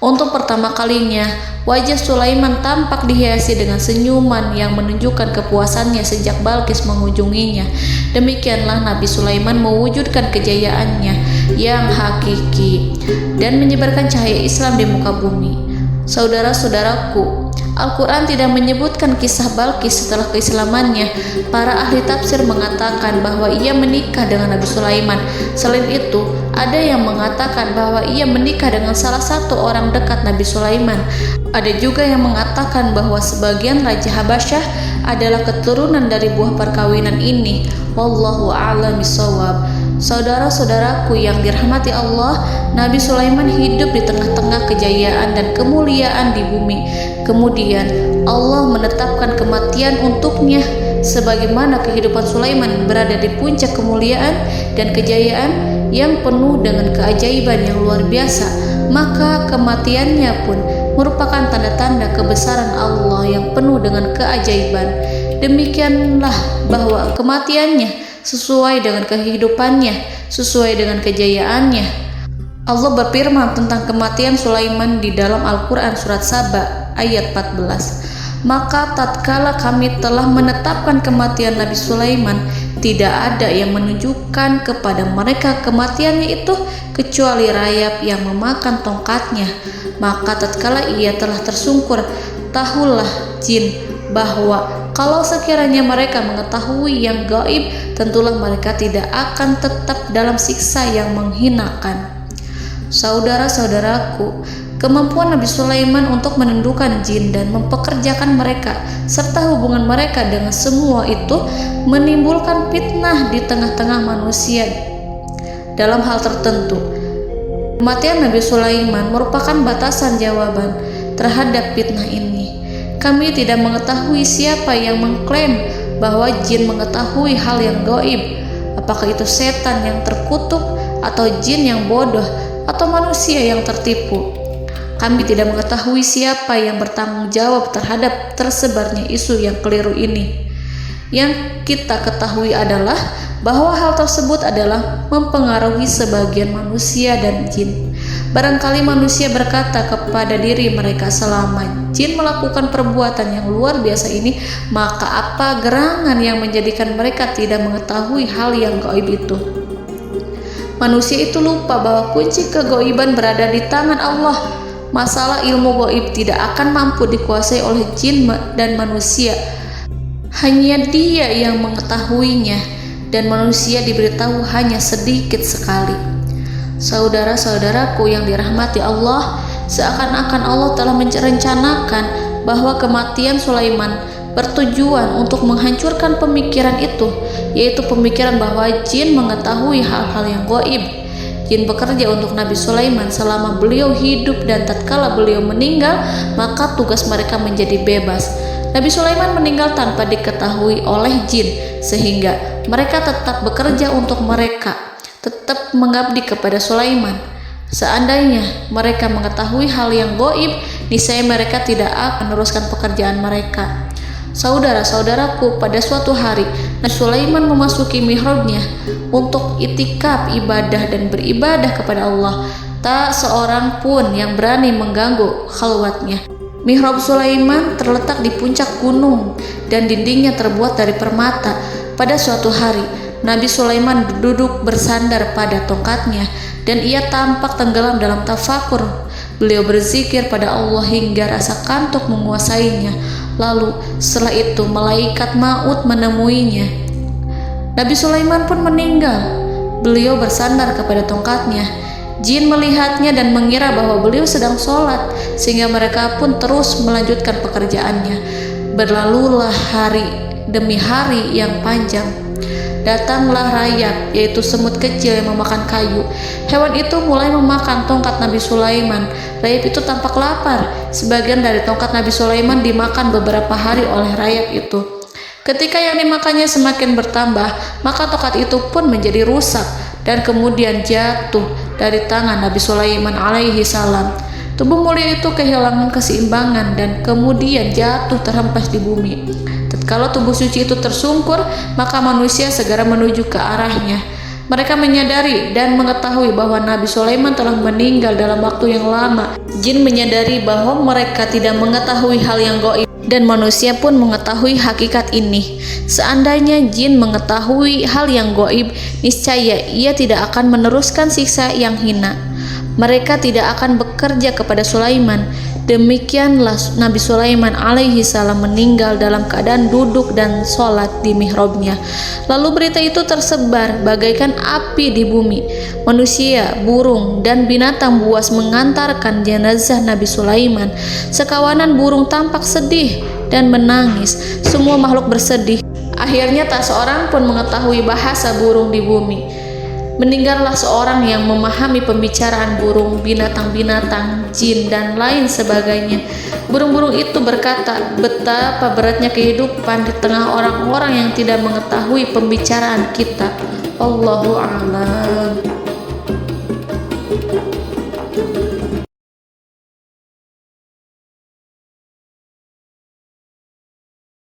Untuk pertama kalinya, wajah Sulaiman tampak dihiasi dengan senyuman yang menunjukkan kepuasannya sejak Balqis mengunjunginya. Demikianlah Nabi Sulaiman mewujudkan kejayaannya yang hakiki dan menyebarkan cahaya Islam di muka bumi. Saudara-saudaraku, Al-Quran tidak menyebutkan kisah Balqis setelah keislamannya. Para ahli tafsir mengatakan bahwa ia menikah dengan Nabi Sulaiman. Selain itu, ada yang mengatakan bahwa ia menikah dengan salah satu orang dekat Nabi Sulaiman. Ada juga yang mengatakan bahwa sebagian Raja Habasyah adalah keturunan dari buah perkawinan ini. Wallahu a'lam bishawab. Saudara-saudaraku yang dirahmati Allah, Nabi Sulaiman hidup di tengah-tengah kejayaan dan kemuliaan di bumi. Kemudian Allah menetapkan kematian untuknya, sebagaimana kehidupan Sulaiman berada di puncak kemuliaan dan kejayaan yang penuh dengan keajaiban yang luar biasa. Maka kematiannya pun merupakan tanda-tanda kebesaran Allah yang penuh dengan keajaiban. Demikianlah bahwa kematiannya sesuai dengan kehidupannya, sesuai dengan kejayaannya. Allah berfirman tentang kematian Sulaiman di dalam Al-Quran Surat Saba ayat 14. Maka tatkala kami telah menetapkan kematian Nabi Sulaiman, tidak ada yang menunjukkan kepada mereka kematiannya itu kecuali rayap yang memakan tongkatnya. Maka tatkala ia telah tersungkur, tahulah jin bahwa kalau sekiranya mereka mengetahui yang gaib, tentulah mereka tidak akan tetap dalam siksa yang menghinakan. Saudara-saudaraku, kemampuan Nabi Sulaiman untuk menundukkan jin dan mempekerjakan mereka serta hubungan mereka dengan semua itu menimbulkan fitnah di tengah-tengah manusia dalam hal tertentu. Kematian Nabi Sulaiman merupakan batasan jawaban terhadap fitnah ini. Kami tidak mengetahui siapa yang mengklaim bahwa jin mengetahui hal yang gaib. Apakah itu setan yang terkutuk, atau jin yang bodoh, atau manusia yang tertipu? Kami tidak mengetahui siapa yang bertanggung jawab terhadap tersebarnya isu yang keliru ini. Yang kita ketahui adalah bahwa hal tersebut adalah mempengaruhi sebagian manusia dan jin. Barangkali manusia berkata kepada diri mereka, selama jin melakukan perbuatan yang luar biasa ini, maka apa gerangan yang menjadikan mereka tidak mengetahui hal yang gaib itu? Manusia itu lupa bahwa kunci kegaiban berada di tangan Allah. masalah ilmu gaib tidak akan mampu dikuasai oleh jin dan manusia. Hanya Dia yang mengetahuinya, dan manusia diberitahu hanya sedikit sekali. Saudara-saudaraku yang dirahmati Allah, seakan-akan Allah telah merencanakan bahwa kematian Sulaiman bertujuan untuk menghancurkan pemikiran itu, yaitu pemikiran bahwa jin mengetahui hal-hal yang gaib. Jin bekerja untuk Nabi Sulaiman selama beliau hidup, dan tatkala beliau meninggal, maka tugas mereka menjadi bebas. Nabi Sulaiman meninggal tanpa diketahui oleh jin, sehingga mereka tetap bekerja untuk mereka, tetap mengabdi kepada Sulaiman. Seandainya mereka mengetahui hal yang gaib, niscaya mereka tidak akan meneruskan pekerjaan mereka. Saudara-saudaraku, pada suatu hari Nabi Sulaiman memasuki mihrabnya untuk itikaf ibadah dan beribadah kepada Allah. Tak seorang pun yang berani mengganggu khalwatnya. Mihrab Sulaiman terletak di puncak gunung dan dindingnya terbuat dari permata. Pada suatu hari, Nabi Sulaiman duduk bersandar pada tongkatnya dan ia tampak tenggelam dalam tafakur. Beliau berzikir pada Allah hingga rasa kantuk menguasainya. Lalu setelah itu malaikat maut menemuinya. Nabi Sulaiman pun meninggal. Beliau bersandar kepada tongkatnya. Jin melihatnya dan mengira bahwa beliau sedang sholat, sehingga mereka pun terus melanjutkan pekerjaannya. Berlalulah hari demi hari yang panjang. Datanglah rayap, yaitu semut kecil yang memakan kayu. Hewan itu mulai memakan tongkat Nabi Sulaiman. Rayap itu tampak lapar. Sebagian dari tongkat Nabi Sulaiman dimakan beberapa hari oleh rayap itu. Ketika yang dimakannya semakin bertambah, maka tongkat itu pun menjadi rusak dan kemudian jatuh dari tangan Nabi Sulaiman alaihi salam. Tubuh mulia itu kehilangan keseimbangan dan kemudian jatuh terhempas di bumi. Tatkala tubuh suci itu tersungkur, maka manusia segera menuju ke arahnya. Mereka menyadari dan mengetahui bahwa Nabi Sulaiman telah meninggal dalam waktu yang lama. Jin menyadari bahwa mereka tidak mengetahui hal yang gaib, dan manusia pun mengetahui hakikat ini. Seandainya jin mengetahui hal yang gaib, niscaya ia tidak akan meneruskan siksa yang hina. Mereka tidak akan bekerja kepada Sulaiman. Demikianlah Nabi Sulaiman alaihi salam meninggal dalam keadaan duduk dan sholat di mihrabnya. Lalu berita itu tersebar bagaikan api di bumi. Manusia, burung, dan binatang buas mengantarkan jenazah Nabi Sulaiman. Sekawanan burung tampak sedih dan menangis. Semua makhluk bersedih. Akhirnya tak seorang pun mengetahui bahasa burung di bumi. Meninggallah seorang yang memahami pembicaraan burung, binatang-binatang, jin, dan lain sebagainya. Burung-burung itu berkata, betapa beratnya kehidupan di tengah orang-orang yang tidak mengetahui pembicaraan kita. Allahu a'lam.